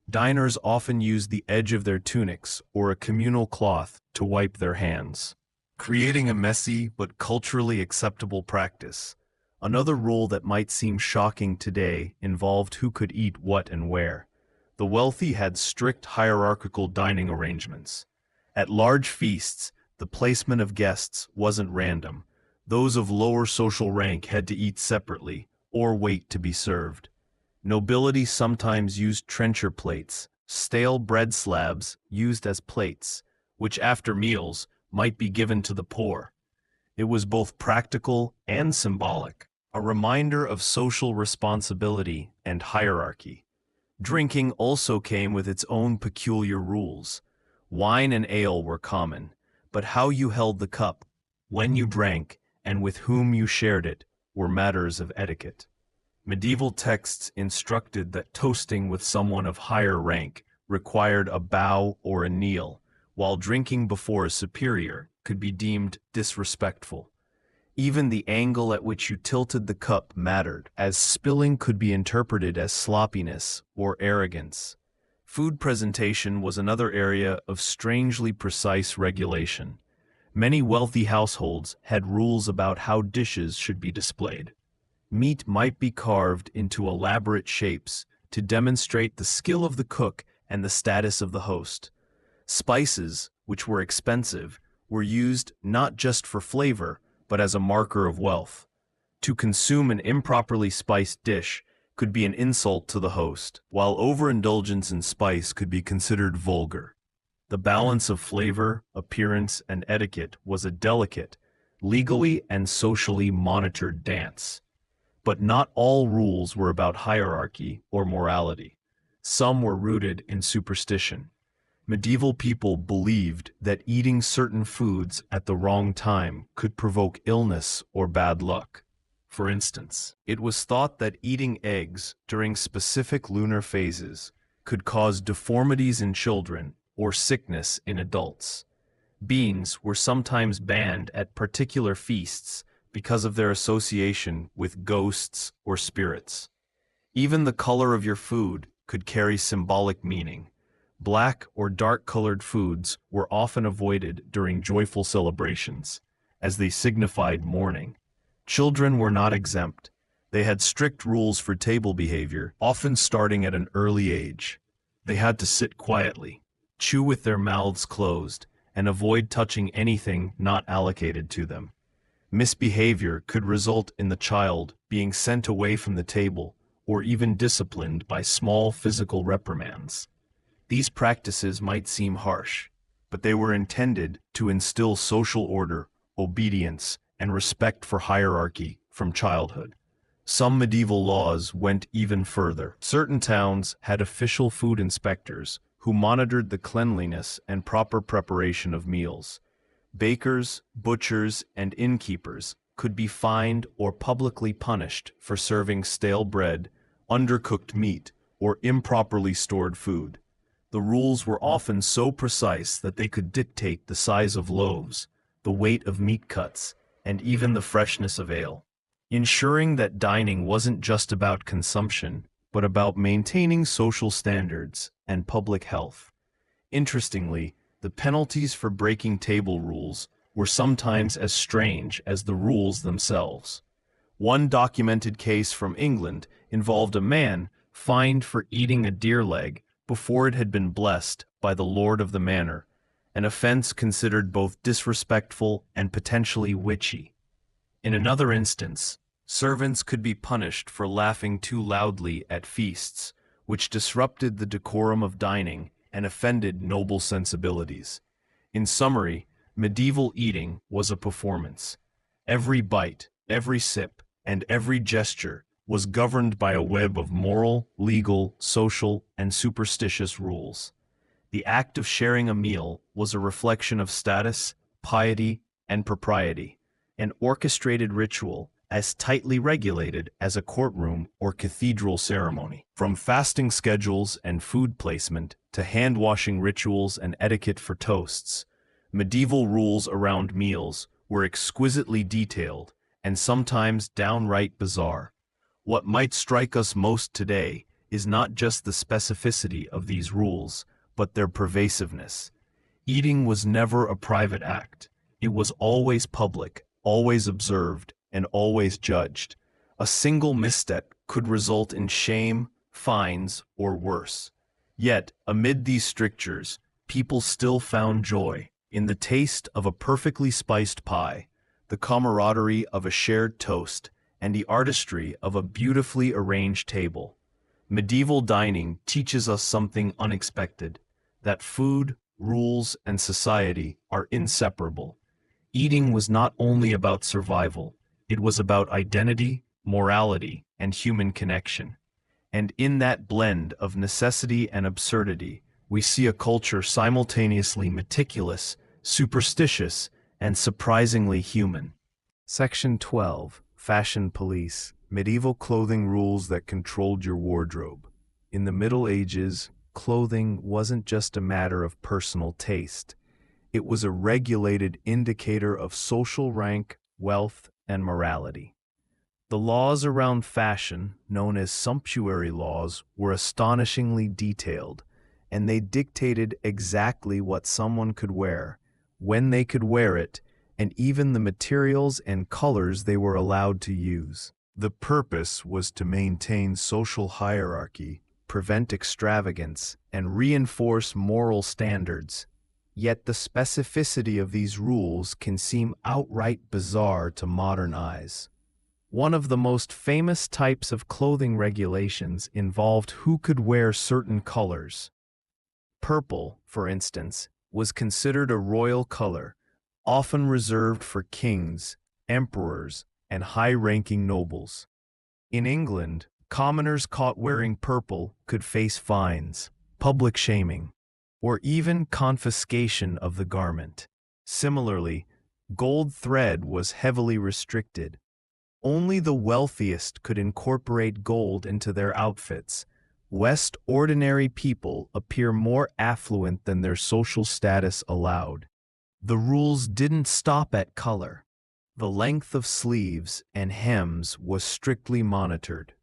[SPEAKER 1] Diners often used the edge of their tunics or a communal cloth to wipe their hands, creating a messy but culturally acceptable practice. Another rule that might seem shocking today involved who could eat what and where. The wealthy had strict hierarchical dining arrangements. At large feasts, the placement of guests wasn't random. Those of lower social rank had to eat separately or wait to be served. Nobility sometimes used trencher plates, stale bread slabs used as plates, which after meals might be given to the poor. It was both practical and symbolic, a reminder of social responsibility and hierarchy. Drinking also came with its own peculiar rules. Wine and ale were common, but how you held the cup, when you drank, and with whom you shared it were matters of etiquette. Medieval texts instructed that toasting with someone of higher rank required a bow or a kneel, while drinking before a superior could be deemed disrespectful. Even the angle at which you tilted the cup mattered, as spilling could be interpreted as sloppiness or arrogance. Food presentation was another area of strangely precise regulation. Many wealthy households had rules about how dishes should be displayed. Meat might be carved into elaborate shapes to demonstrate the skill of the cook and the status of the host. Spices, which were expensive, were used not just for flavor, but as a marker of wealth. To consume an improperly spiced dish could be an insult to the host, while overindulgence in spice could be considered vulgar. The balance of flavor, appearance, and etiquette was a delicate, legally and socially monitored dance. But not all rules were about hierarchy or morality. Some were rooted in superstition. Medieval people believed that eating certain foods at the wrong time could provoke illness or bad luck. For instance, it was thought that eating eggs during specific lunar phases could cause deformities in children or sickness in adults. Beans were sometimes banned at particular feasts because of their association with ghosts or spirits. Even the color of your food could carry symbolic meaning. Black or dark-colored foods were often avoided during joyful celebrations, as they signified mourning. Children were not exempt. They had strict rules for table behavior, often starting at an early age. They had to sit quietly, chew with their mouths closed, and avoid touching anything not allocated to them. Misbehavior could result in the child being sent away from the table or even disciplined by small physical reprimands. These practices might seem harsh, but they were intended to instill social order, obedience, and respect for hierarchy from childhood. Some medieval laws went even further. Certain towns had official food inspectors who monitored the cleanliness and proper preparation of meals. Bakers, butchers, and innkeepers could be fined or publicly punished for serving stale bread, undercooked meat, or improperly stored food. The rules were often so precise that they could dictate the size of loaves, the weight of meat cuts, and even the freshness of ale, ensuring that dining wasn't just about consumption, but about maintaining social standards and public health. Interestingly, the penalties for breaking table rules were sometimes as strange as the rules themselves. One documented case from England involved a man fined for eating a deer leg before it had been blessed by the lord of the manor, an offense considered both disrespectful and potentially witchy. In another instance, servants could be punished for laughing too loudly at feasts, which disrupted the decorum of dining and offended noble sensibilities. In summary, medieval eating was a performance. Every bite, every sip, and every gesture was governed by a web of moral, legal, social, and superstitious rules. The act of sharing a meal was a reflection of status, piety, and propriety, an orchestrated ritual as tightly regulated as a courtroom or cathedral ceremony. From fasting schedules and food placement to hand-washing rituals and etiquette for toasts, medieval rules around meals were exquisitely detailed and sometimes downright bizarre. What might strike us most today is not just the specificity of these rules, but their pervasiveness. Eating was never a private act. It was always public, always observed, and always judged. A single misstep could result in shame, fines, or worse. Yet, amid these strictures, people still found joy in the taste of a perfectly spiced pie, the camaraderie of a shared toast, and the artistry of a beautifully arranged table. Medieval dining teaches us something unexpected, that food, rules, and society are inseparable. Eating was not only about survival, it was about identity, morality, and human connection. And in that blend of necessity and absurdity, we see a culture simultaneously meticulous, superstitious, and surprisingly human. Section 12. Fashion Police. Medieval clothing rules that controlled your wardrobe. In the Middle Ages, clothing wasn't just a matter of personal taste. It was a regulated indicator of social rank, wealth, and morality. The laws around fashion, known as sumptuary laws, were astonishingly detailed, and they dictated exactly what someone could wear, when they could wear it, and even the materials and colors they were allowed to use. The purpose was to maintain social hierarchy, prevent extravagance, and reinforce moral standards. Yet the specificity of these rules can seem outright bizarre to modern eyes. One of the most famous types of clothing regulations involved who could wear certain colors. Purple, for instance, was considered a royal color, often reserved for kings, emperors, and high-ranking nobles. In England, commoners caught wearing purple could face fines, public shaming, or even confiscation of the garment. Similarly, gold thread was heavily restricted. Only the wealthiest could incorporate gold into their outfits, lest ordinary people appear more affluent than their social status allowed. The rules didn't stop at color. The length of sleeves and hems was strictly monitored.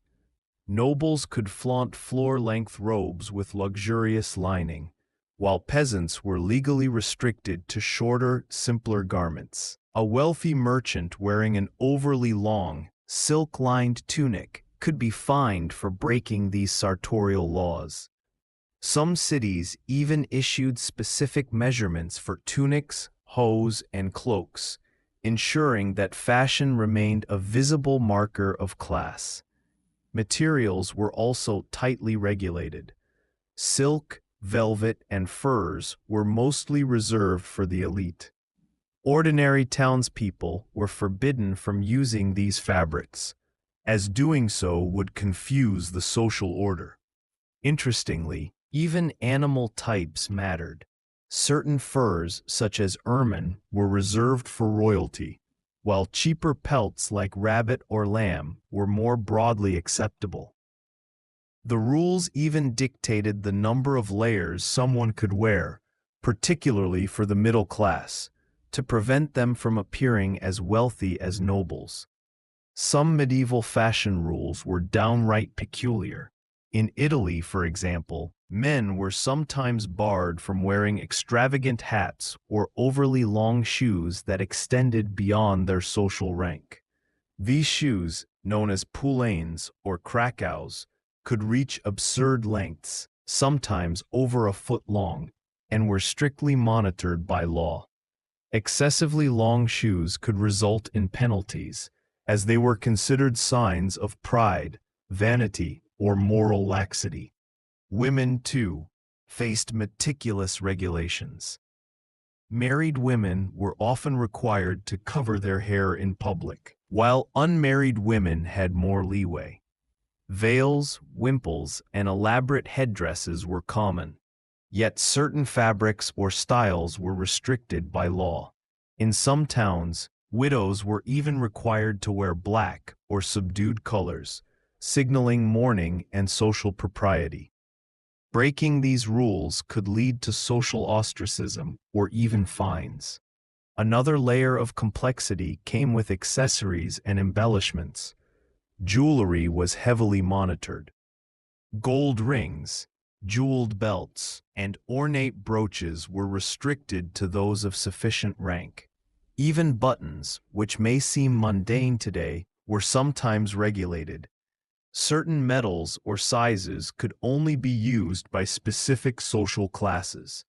[SPEAKER 1] Nobles could flaunt floor-length robes with luxurious lining, while peasants were legally restricted to shorter, simpler garments. A wealthy merchant wearing an overly long, silk-lined tunic could be fined for breaking these sartorial laws. Some cities even issued specific measurements for tunics, hose, and cloaks, ensuring that fashion remained a visible marker of class. Materials were also tightly regulated. Silk, velvet, and furs were mostly reserved for the elite. Ordinary townspeople were forbidden from using these fabrics, as doing so would confuse the social order. Interestingly, even animal types mattered. Certain furs, such as ermine, were reserved for royalty, while cheaper pelts like rabbit or lamb were more broadly acceptable. The rules even dictated the number of layers someone could wear, particularly for the middle class, to prevent them from appearing as wealthy as nobles. Some medieval fashion rules were downright peculiar. In Italy, for example, men were sometimes barred from wearing extravagant hats or overly long shoes that extended beyond their social rank. These shoes, known as poulaines or krakows, could reach absurd lengths, sometimes over a foot long, and were strictly monitored by law. Excessively long shoes could result in penalties, as they were considered signs of pride, vanity, or moral laxity. Women, too, faced meticulous regulations. Married women were often required to cover their hair in public, while unmarried women had more leeway. Veils, wimples, and elaborate headdresses were common, yet certain fabrics or styles were restricted by law. In some towns, widows were even required to wear black or subdued colors, signaling mourning and social propriety. Breaking these rules could lead to social ostracism or even fines. Another layer of complexity came with accessories and embellishments. Jewelry was heavily monitored. Gold rings, jeweled belts, and ornate brooches were restricted to those of sufficient rank. Even buttons, which may seem mundane today, were sometimes regulated. Certain metals or sizes could only be used by specific social classes.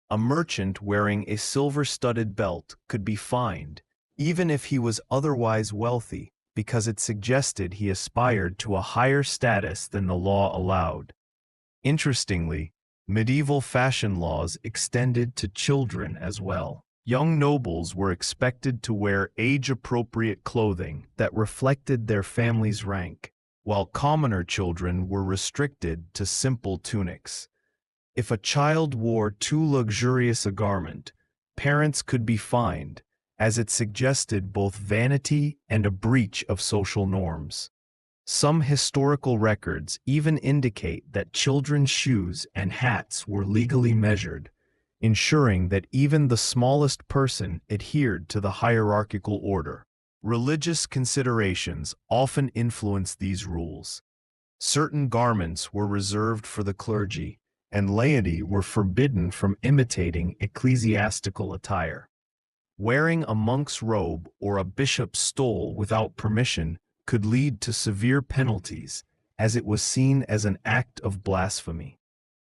[SPEAKER 1] A merchant wearing a silver-studded belt could be fined, even if he was otherwise wealthy, because it suggested he aspired to a higher status than the law allowed. Interestingly, medieval fashion laws extended to children as well. Young nobles were expected to wear age-appropriate clothing that reflected their family's rank, while commoner children were restricted to simple tunics. If a child wore too luxurious a garment, parents could be fined, as it suggested both vanity and a breach of social norms. Some historical records even indicate that children's shoes and hats were legally measured, ensuring that even the smallest person adhered to the hierarchical order. Religious considerations often influenced these rules. Certain garments were reserved for the clergy, and laity were forbidden from imitating ecclesiastical attire. Wearing a monk's robe or a bishop's stole without permission could lead to severe penalties, as it was seen as an act of blasphemy.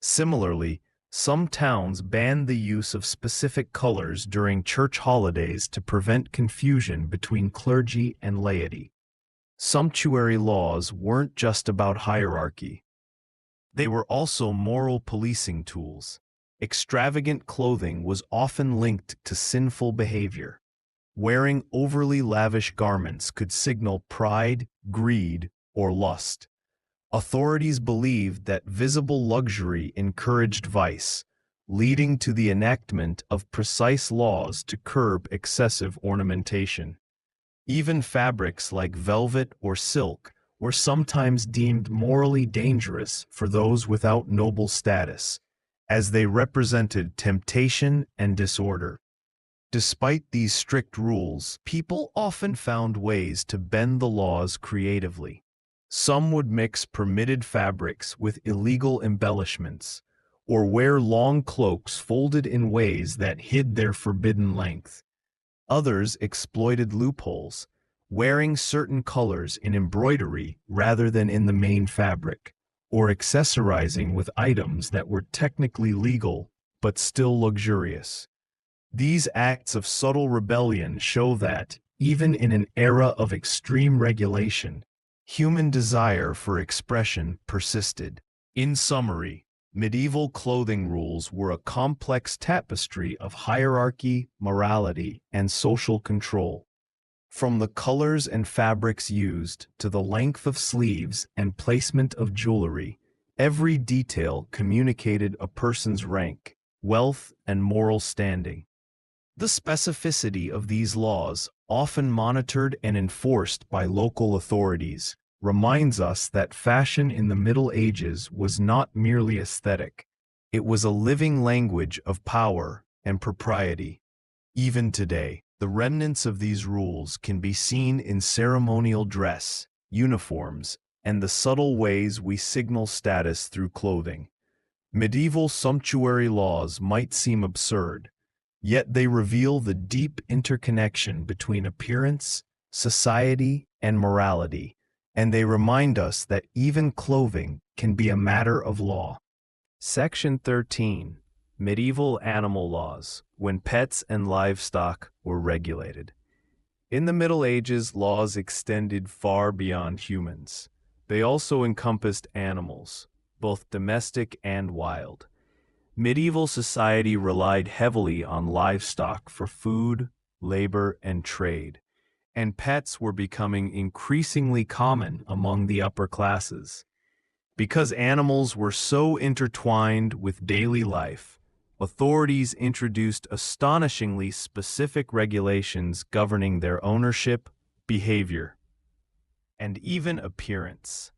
[SPEAKER 1] Similarly, some towns banned the use of specific colors during church holidays to prevent confusion between clergy and laity. Sumptuary laws weren't just about hierarchy. They were also moral policing tools. Extravagant clothing was often linked to sinful behavior. Wearing overly lavish garments could signal pride, greed, or lust. Authorities believed that visible luxury encouraged vice, leading to the enactment of precise laws to curb excessive ornamentation. Even fabrics like velvet or silk were sometimes deemed morally dangerous for those without noble status, as they represented temptation and disorder. Despite these strict rules, people often found ways to bend the laws creatively. Some would mix permitted fabrics with illegal embellishments, or wear long cloaks folded in ways that hid their forbidden length. Others exploited loopholes, wearing certain colors in embroidery rather than in the main fabric, or accessorizing with items that were technically legal but still luxurious. These acts of subtle rebellion show that, even in an era of extreme regulation, human desire for expression persisted. In summary, medieval clothing rules were a complex tapestry of hierarchy, morality, and social control. From the colors and fabrics used to the length of sleeves and placement of jewelry, every detail communicated a person's rank, wealth, and moral standing. The specificity of these laws, often monitored and enforced by local authorities, reminds us that fashion in the Middle Ages was not merely aesthetic. It was a living language of power and propriety. Even today, the remnants of these rules can be seen in ceremonial dress, uniforms, and the subtle ways we signal status through clothing. Medieval sumptuary laws might seem absurd, yet they reveal the deep interconnection between appearance, society, and morality, and they remind us that even clothing can be a matter of law. Section 13. Medieval animal laws, when pets and livestock were regulated. In the Middle Ages, laws extended far beyond humans. They also encompassed animals, both domestic and wild. Medieval society relied heavily on livestock for food, labor, and trade, and pets were becoming increasingly common among the upper classes. Because animals were so intertwined with daily life, authorities introduced astonishingly specific regulations governing their ownership, behavior, and even appearance.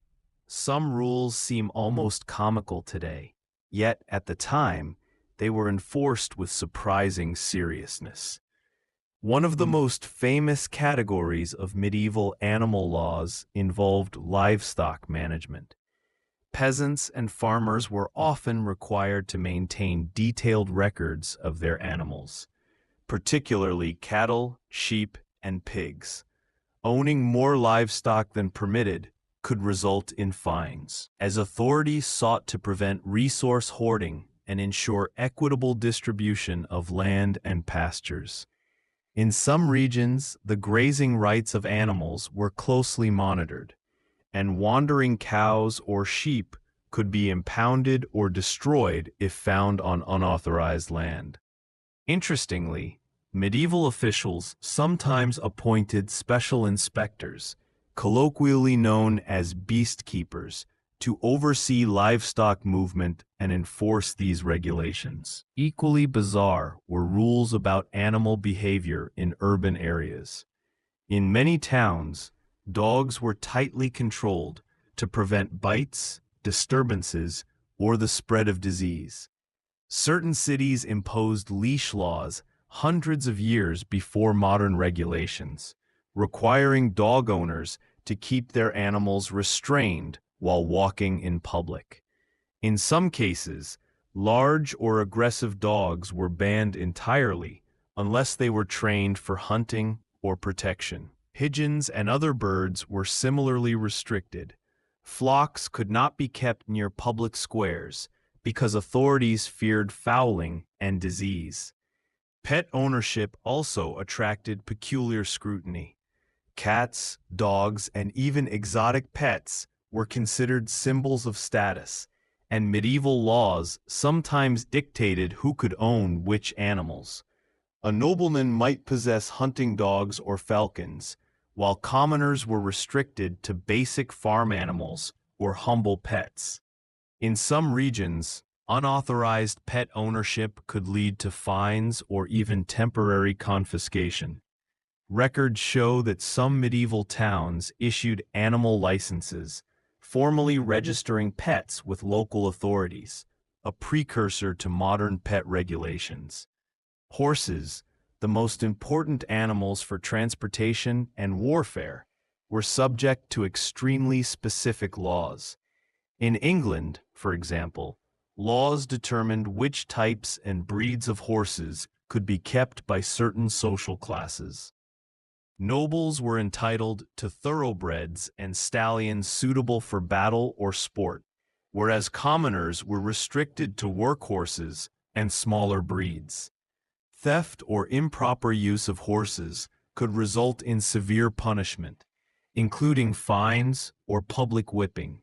[SPEAKER 1] Some rules seem almost comical today. Yet, at the time, they were enforced with surprising seriousness. One of the most famous categories of medieval animal laws involved livestock management. Peasants and farmers were often required to maintain detailed records of their animals, particularly cattle, sheep, and pigs. Owning more livestock than permitted could result in fines, as authorities sought to prevent resource hoarding and ensure equitable distribution of land and pastures. In some regions, the grazing rights of animals were closely monitored, and wandering cows or sheep could be impounded or destroyed if found on unauthorized land. Interestingly, medieval officials sometimes appointed special inspectors, colloquially known as beast keepers, to oversee livestock movement and enforce these regulations. Equally bizarre were rules about animal behavior in urban areas. In many towns, dogs were tightly controlled to prevent bites, disturbances, or the spread of disease. Certain cities imposed leash laws hundreds of years before modern regulations, requiring dog owners to keep their animals restrained while walking in public. In some cases, large or aggressive dogs were banned entirely unless they were trained for hunting or protection. Pigeons and other birds were similarly restricted. Flocks could not be kept near public squares because authorities feared fouling and disease. Pet ownership also attracted peculiar scrutiny. Cats, dogs, and even exotic pets were considered symbols of status, and medieval laws sometimes dictated who could own which animals. A nobleman might possess hunting dogs or falcons, while commoners were restricted to basic farm animals or humble pets. In some regions, unauthorized pet ownership could lead to fines or even temporary confiscation. Records show that some medieval towns issued animal licenses, formally registering pets with local authorities, a precursor to modern pet regulations. Horses, the most important animals for transportation and warfare, were subject to extremely specific laws. In England, for example, laws determined which types and breeds of horses could be kept by certain social classes. Nobles were entitled to thoroughbreds and stallions suitable for battle or sport, whereas commoners were restricted to workhorses and smaller breeds. Theft or improper use of horses could result in severe punishment, including fines or public whipping.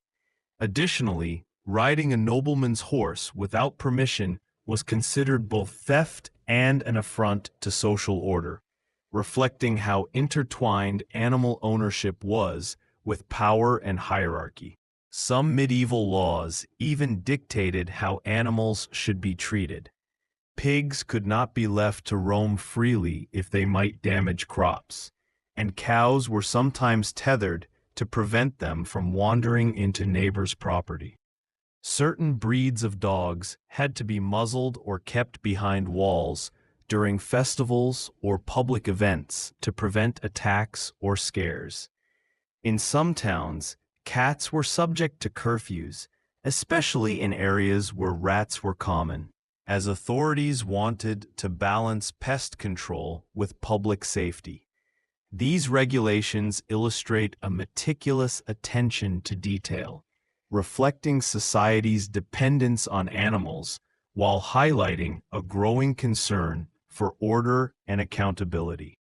[SPEAKER 1] Additionally, riding a nobleman's horse without permission was considered both theft and an affront to social order, reflecting how intertwined animal ownership was with power and hierarchy. Some medieval laws even dictated how animals should be treated. Pigs could not be left to roam freely if they might damage crops, and cows were sometimes tethered to prevent them from wandering into neighbors' property. Certain breeds of dogs had to be muzzled or kept behind walls during festivals or public events to prevent attacks or scares. In some towns, cats were subject to curfews, especially in areas where rats were common, as authorities wanted to balance pest control with public safety. These regulations illustrate a meticulous attention to detail, reflecting society's dependence on animals while highlighting a growing concern for order and accountability.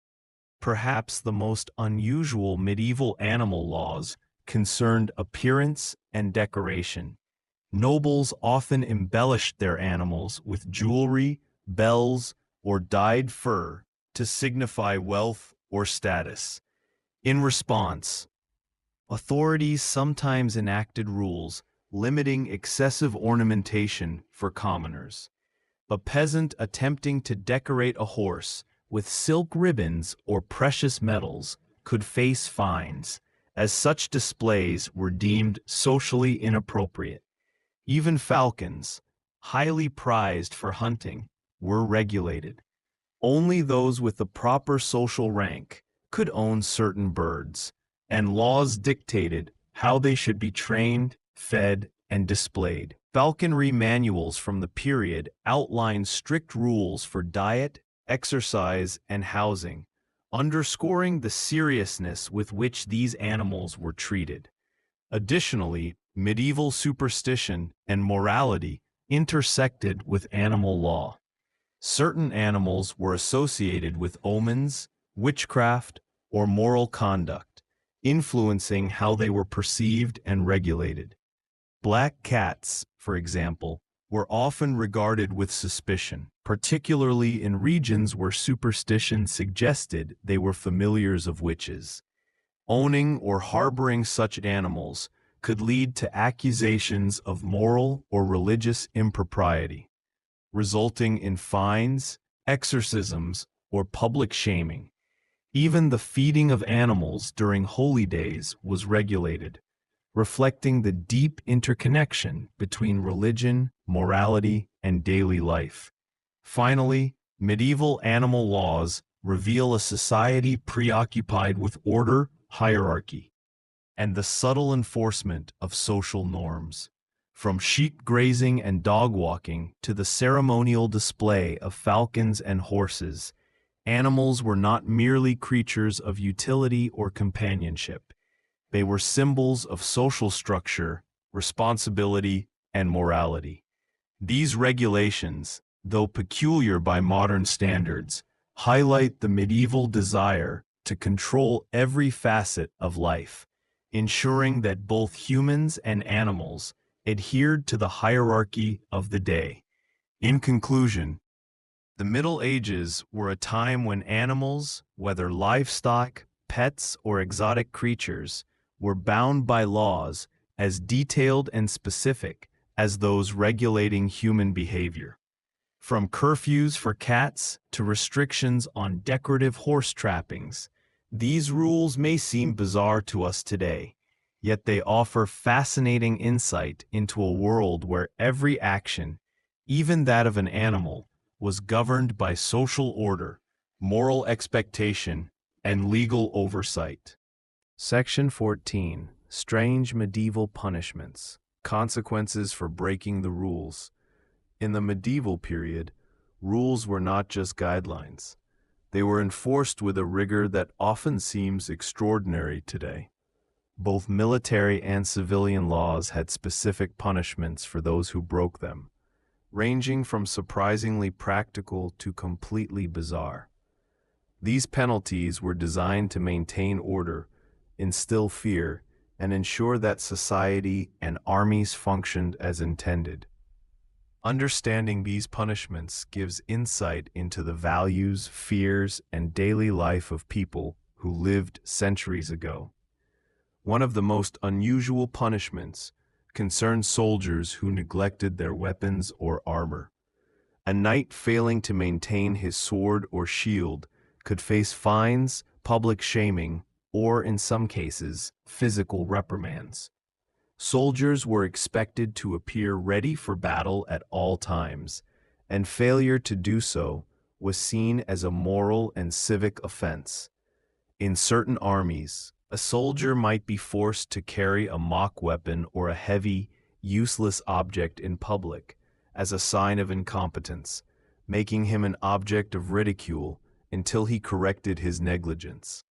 [SPEAKER 1] Perhaps the most unusual medieval animal laws concerned appearance and decoration. Nobles often embellished their animals with jewelry, bells, or dyed fur to signify wealth or status. In response, authorities sometimes enacted rules limiting excessive ornamentation for commoners. A peasant attempting to decorate a horse with silk ribbons or precious metals could face fines, as such displays were deemed socially inappropriate. Even falcons, highly prized for hunting, were regulated. Only those with the proper social rank could own certain birds, and laws dictated how they should be trained, fed, and displayed. Falconry manuals from the period outline strict rules for diet, exercise, and housing, underscoring the seriousness with which these animals were treated. Additionally, medieval superstition and morality intersected with animal law. Certain animals were associated with omens, witchcraft, or moral conduct, influencing how they were perceived and regulated. Black cats, for example, were often regarded with suspicion, particularly in regions where superstition suggested they were familiars of witches. Owning or harboring such animals could lead to accusations of moral or religious impropriety, resulting in fines, exorcisms, or public shaming. Even the feeding of animals during holy days was regulated, reflecting the deep interconnection between religion, morality, and daily life. Finally, medieval animal laws reveal a society preoccupied with order, hierarchy, and the subtle enforcement of social norms. From sheep grazing and dog walking to the ceremonial display of falcons and horses, animals were not merely creatures of utility or companionship. They were symbols of social structure, responsibility, and morality. These regulations, though peculiar by modern standards, highlight the medieval desire to control every facet of life, ensuring that both humans and animals adhered to the hierarchy of the day. In conclusion, the Middle Ages were a time when animals, whether livestock, pets, or exotic creatures, were bound by laws as detailed and specific as those regulating human behavior. From curfews for cats to restrictions on decorative horse trappings, these rules may seem bizarre to us today, yet they offer fascinating insight into a world where every action, even that of an animal, was governed by social order, moral expectation, and legal oversight. Section 14. Strange medieval punishments. Consequences for breaking the rules. In the medieval period, rules were not just guidelines. They were enforced with a rigor that often seems extraordinary today. Both military and civilian laws had specific punishments for those who broke them, ranging from surprisingly practical to completely bizarre. These penalties were designed to maintain order, instill fear, and ensure that society and armies functioned as intended. Understanding these punishments gives insight into the values, fears, and daily life of people who lived centuries ago. One of the most unusual punishments concerned soldiers who neglected their weapons or armor. A knight failing to maintain his sword or shield could face fines, public shaming, or in some cases, physical reprimands. Soldiers were expected to appear ready for battle at all times, and failure to do so was seen as a moral and civic offense. In certain armies, a soldier might be forced to carry a mock weapon or a heavy, useless object in public as a sign of incompetence, making him an object of ridicule until he corrected his negligence.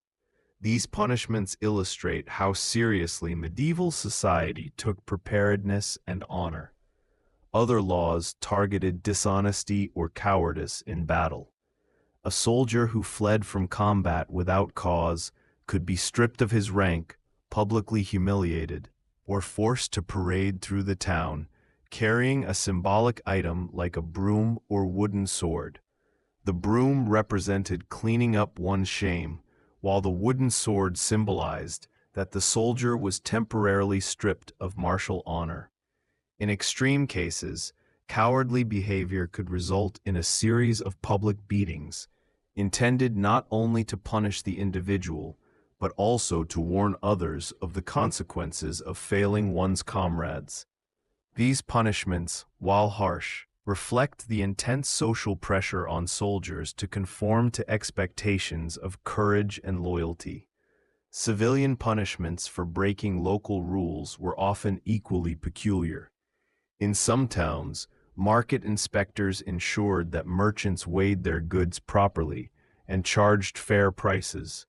[SPEAKER 1] These punishments illustrate how seriously medieval society took preparedness and honor. Other laws targeted dishonesty or cowardice in battle. A soldier who fled from combat without cause could be stripped of his rank, publicly humiliated, or forced to parade through the town, carrying a symbolic item like a broom or wooden sword. The broom represented cleaning up one's shame, while the wooden sword symbolized that the soldier was temporarily stripped of martial honor. In extreme cases, cowardly behavior could result in a series of public beatings, intended not only to punish the individual, but also to warn others of the consequences of failing one's comrades. These punishments, while harsh, reflect the intense social pressure on soldiers to conform to expectations of courage and loyalty. Civilian punishments for breaking local rules were often equally peculiar. In some towns, market inspectors ensured that merchants weighed their goods properly and charged fair prices.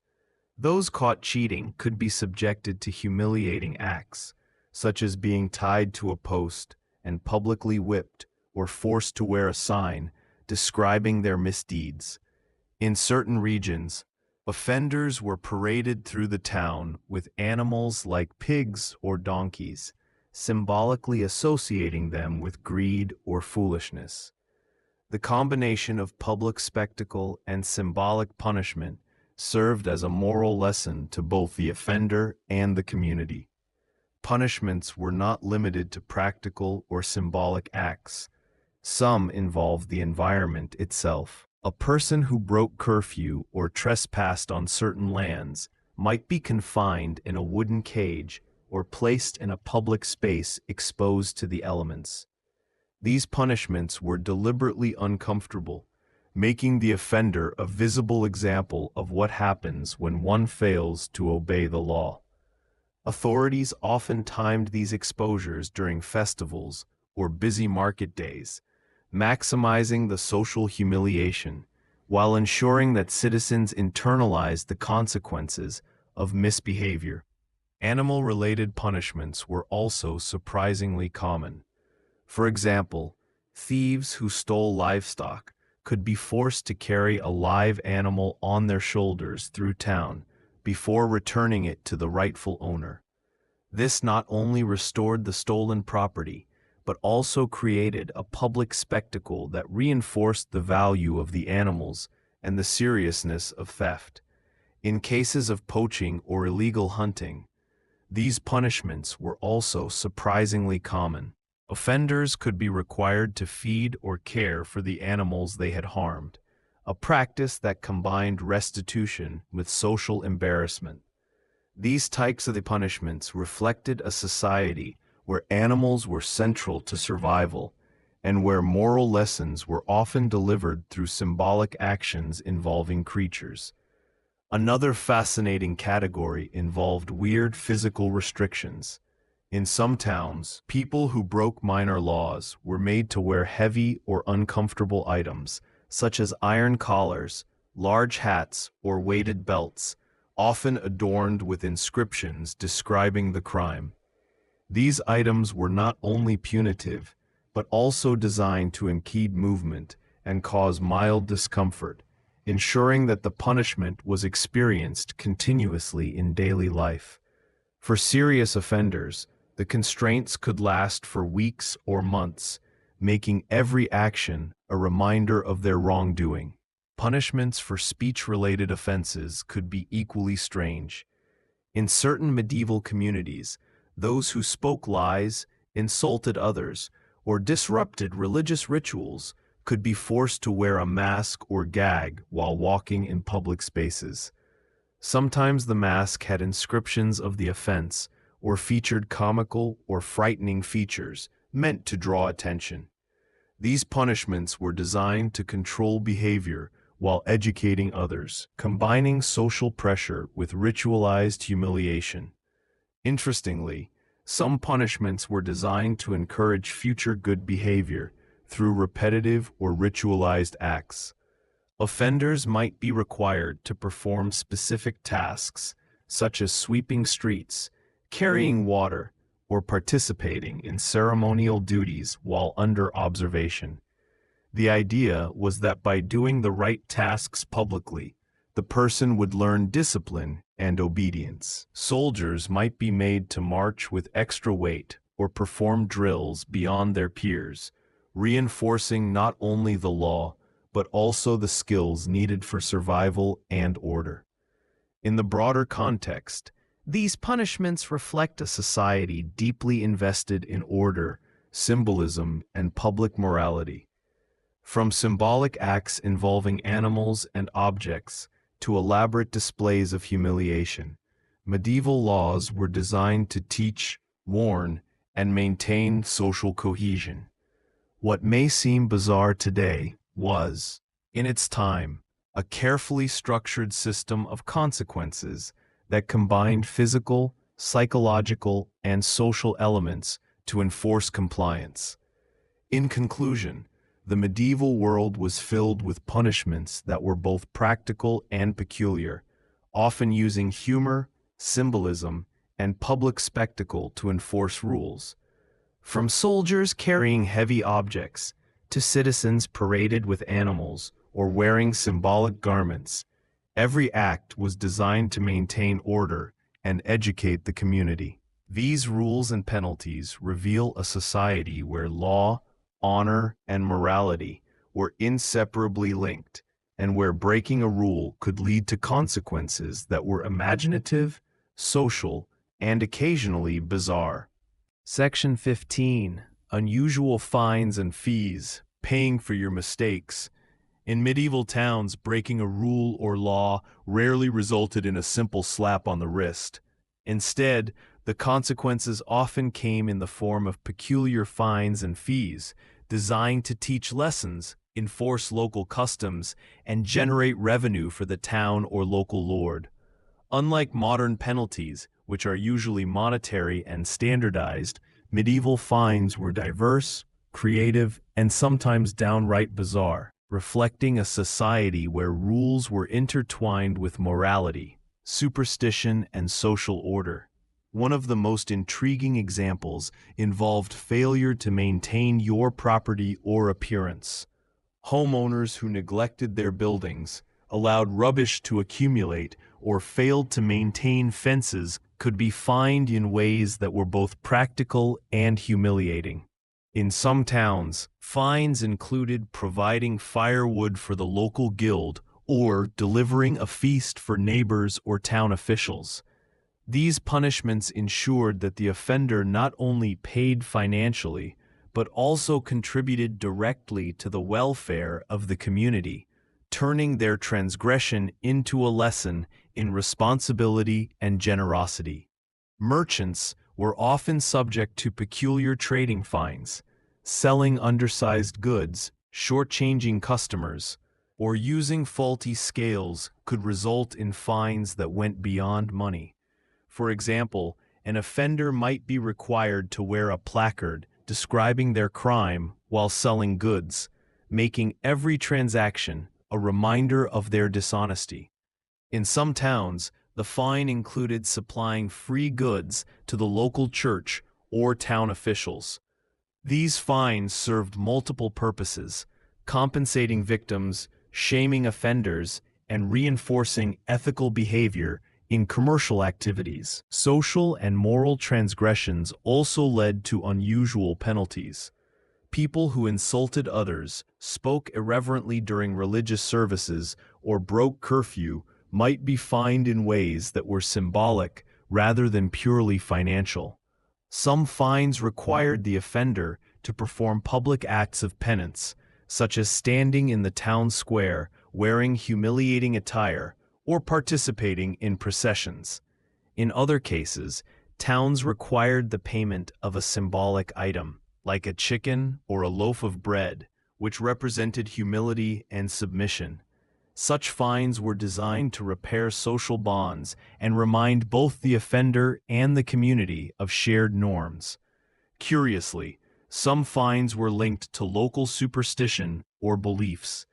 [SPEAKER 1] Those caught cheating could be subjected to humiliating acts, such as being tied to a post and publicly whipped, or forced to wear a sign describing their misdeeds. In certain regions, offenders were paraded through the town with animals like pigs or donkeys, symbolically associating them with greed or foolishness. The combination of public spectacle and symbolic punishment served as a moral lesson to both the offender and the community. Punishments were not limited to practical or symbolic acts. Some involved the environment itself. A person who broke curfew or trespassed on certain lands might be confined in a wooden cage or placed in a public space exposed to the elements. These punishments were deliberately uncomfortable, making the offender a visible example of what happens when one fails to obey the law. Authorities often timed these exposures during festivals or busy market days, maximizing the social humiliation while ensuring that citizens internalized the consequences of misbehavior. Animal-related punishments were also surprisingly common. For example, thieves who stole livestock could be forced to carry a live animal on their shoulders through town before returning it to the rightful owner. This not only restored the stolen property, but also created a public spectacle that reinforced the value of the animals and the seriousness of theft. In cases of poaching or illegal hunting, these punishments were also surprisingly common. Offenders could be required to feed or care for the animals they had harmed, a practice that combined restitution with social embarrassment. These types of the punishments reflected a society where animals were central to survival and where moral lessons were often delivered through symbolic actions involving creatures. Another fascinating category involved weird physical restrictions. In some towns, people who broke minor laws were made to wear heavy or uncomfortable items, such as iron collars, large hats, or weighted belts, often adorned with inscriptions describing the crime. These items were not only punitive, but also designed to impede movement and cause mild discomfort, ensuring that the punishment was experienced continuously in daily life. For serious offenders, the constraints could last for weeks or months, making every action a reminder of their wrongdoing. Punishments for speech-related offenses could be equally strange. In certain medieval communities, those who spoke lies, insulted others, or disrupted religious rituals could be forced to wear a mask or gag while walking in public spaces. Sometimes the mask had inscriptions of the offense or featured comical or frightening features meant to draw attention. These punishments were designed to control behavior while educating others, combining social pressure with ritualized humiliation. Interestingly, some punishments were designed to encourage future good behavior through repetitive or ritualized acts. Offenders might be required to perform specific tasks, such as sweeping streets, carrying water, or participating in ceremonial duties while under observation. The idea was that by doing the right tasks publicly, the person would learn discipline and obedience. Soldiers might be made to march with extra weight or perform drills beyond their peers, reinforcing not only the law, but also the skills needed for survival and order. In the broader context, these punishments reflect a society deeply invested in order, symbolism, and public morality. From symbolic acts involving animals and objects to elaborate displays of humiliation, medieval laws were designed to teach, warn, and maintain social cohesion. What may seem bizarre today was, in its time, a carefully structured system of consequences that combined physical, psychological, and social elements to enforce compliance. In conclusion, the medieval world was filled with punishments that were both practical and peculiar, often using humor, symbolism, and public spectacle to enforce rules. From soldiers carrying heavy objects to citizens paraded with animals or wearing symbolic garments, every act was designed to maintain order and educate the community. These rules and penalties reveal a society where law, honor, and morality were inseparably linked, and where breaking a rule could lead to consequences that were imaginative, social, and occasionally bizarre. Section 15. Unusual fines and fees, paying for your mistakes. In medieval towns, breaking a rule or law rarely resulted in a simple slap on the wrist. Instead, the consequences often came in the form of peculiar fines and fees, designed to teach lessons, enforce local customs, and generate revenue for the town or local lord. Unlike modern penalties, which are usually monetary and standardized, medieval fines were diverse, creative, and sometimes downright bizarre, reflecting a society where rules were intertwined with morality, superstition, and social order. One of the most intriguing examples involved failure to maintain your property or appearance. Homeowners who neglected their buildings, allowed rubbish to accumulate, or failed to maintain fences could be fined in ways that were both practical and humiliating. In some towns, fines included providing firewood for the local guild or delivering a feast for neighbors or town officials. These punishments ensured that the offender not only paid financially, but also contributed directly to the welfare of the community, turning their transgression into a lesson in responsibility and generosity. Merchants were often subject to peculiar trading fines. selling undersized goods, shortchanging customers, or using faulty scales could result in fines that went beyond money. For example, an offender might be required to wear a placard describing their crime while selling goods, making every transaction a reminder of their dishonesty. In some towns, the fine included supplying free goods to the local church or town officials. These fines served multiple purposes: compensating victims, shaming offenders, and reinforcing ethical behavior in commercial activities. Social and moral transgressions also led to unusual penalties. People who insulted others, spoke irreverently during religious services, or broke curfew might be fined in ways that were symbolic rather than purely financial. Some fines required the offender to perform public acts of penance, such as standing in the town square, wearing humiliating attire, or participating in processions. In other cases, towns required the payment of a symbolic item, like a chicken or a loaf of bread, which represented humility and submission. Such fines were designed to repair social bonds and remind both the offender and the community of shared norms. Curiously, some fines were linked to local superstition or beliefs.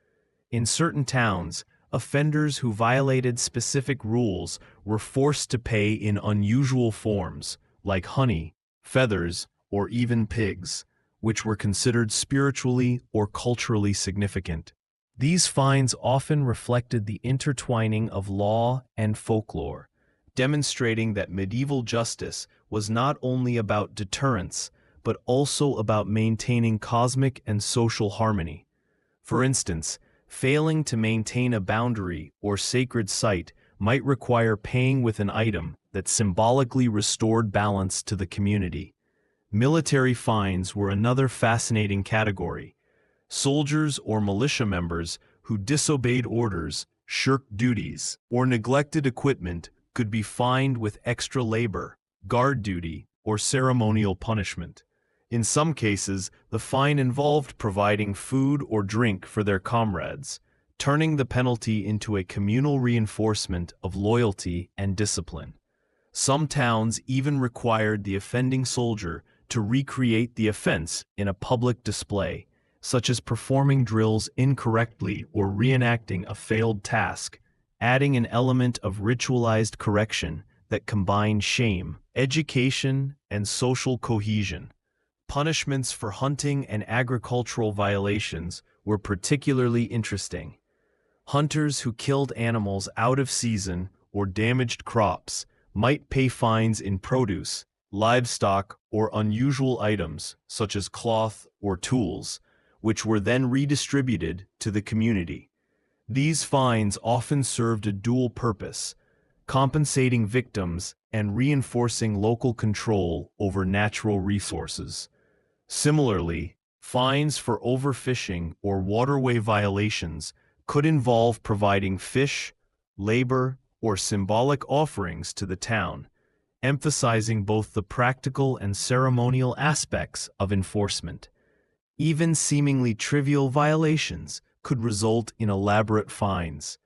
[SPEAKER 1] In certain towns, offenders who violated specific rules were forced to pay in unusual forms, like honey, feathers, or even pigs, which were considered spiritually or culturally significant. These fines often reflected the intertwining of law and folklore, demonstrating that medieval justice was not only about deterrence, but also about maintaining cosmic and social harmony. For instance, failing to maintain a boundary or sacred site might require paying with an item that symbolically restored balance to the community. Military fines were another fascinating category. Soldiers or militia members who disobeyed orders, shirked duties, or neglected equipment could be fined with extra labor, guard duty, or ceremonial punishment. In some cases, the fine involved providing food or drink for their comrades, turning the penalty into a communal reinforcement of loyalty and discipline. Some towns even required the offending soldier to recreate the offense in a public display, such as performing drills incorrectly or reenacting a failed task, adding an element of ritualized correction that combined shame, education, and social cohesion. Punishments for hunting and agricultural violations were particularly interesting. Hunters who killed animals out of season or damaged crops might pay fines in produce, livestock, or unusual items such as cloth or tools, which were then redistributed to the community. These fines often served a dual purpose: compensating victims and reinforcing local control over natural resources. Similarly, fines for overfishing or waterway violations could involve providing fish, labor, or symbolic offerings to the town, emphasizing both the practical and ceremonial aspects of enforcement. Even seemingly trivial violations could result in elaborate fines.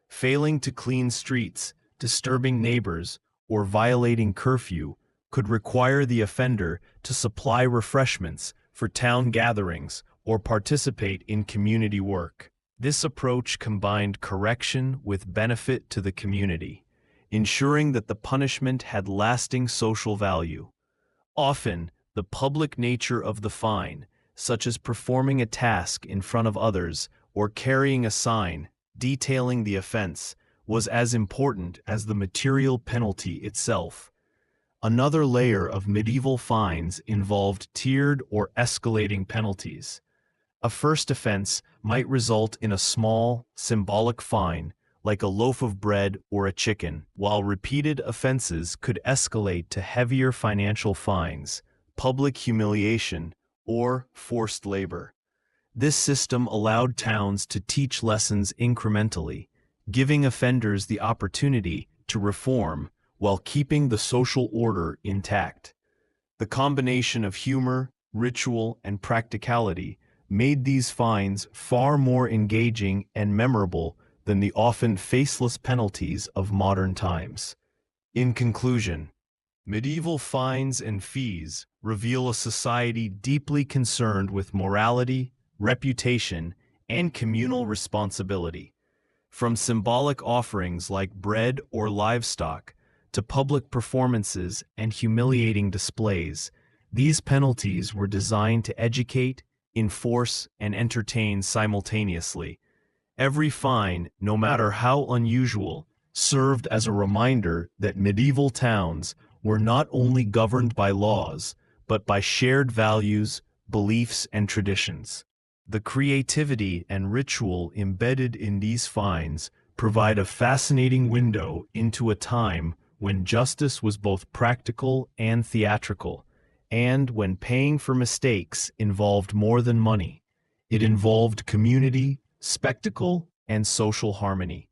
[SPEAKER 1] Failing to clean streets, disturbing neighbors, or violating curfew could require the offender to supply refreshments for town gatherings or participate in community work. This approach combined correction with benefit to the community, ensuring that the punishment had lasting social value. Often, the public nature of the fine, such as performing a task in front of others or carrying a sign detailing the offense, was as important as the material penalty itself. Another layer of medieval fines involved tiered or escalating penalties. A first offense might result in a small, symbolic fine, like a loaf of bread or a chicken, while repeated offenses could escalate to heavier financial fines, public humiliation, or forced labor. This system allowed towns to teach lessons incrementally, giving offenders the opportunity to reform while keeping the social order intact. The combination of humor, ritual, and practicality made these fines far more engaging and memorable than the often faceless penalties of modern times. In conclusion, medieval fines and fees reveal a society deeply concerned with morality, reputation, and communal responsibility. From symbolic offerings like bread or livestock to public performances and humiliating displays, these penalties were designed to educate, enforce, and entertain simultaneously. Every fine, no matter how unusual, served as a reminder that medieval towns were not only governed by laws, but by shared values, beliefs, and traditions. The creativity and ritual embedded in these fines provide a fascinating window into a time when justice was both practical and theatrical, and when paying for mistakes involved more than money. It involved community, spectacle, and social harmony.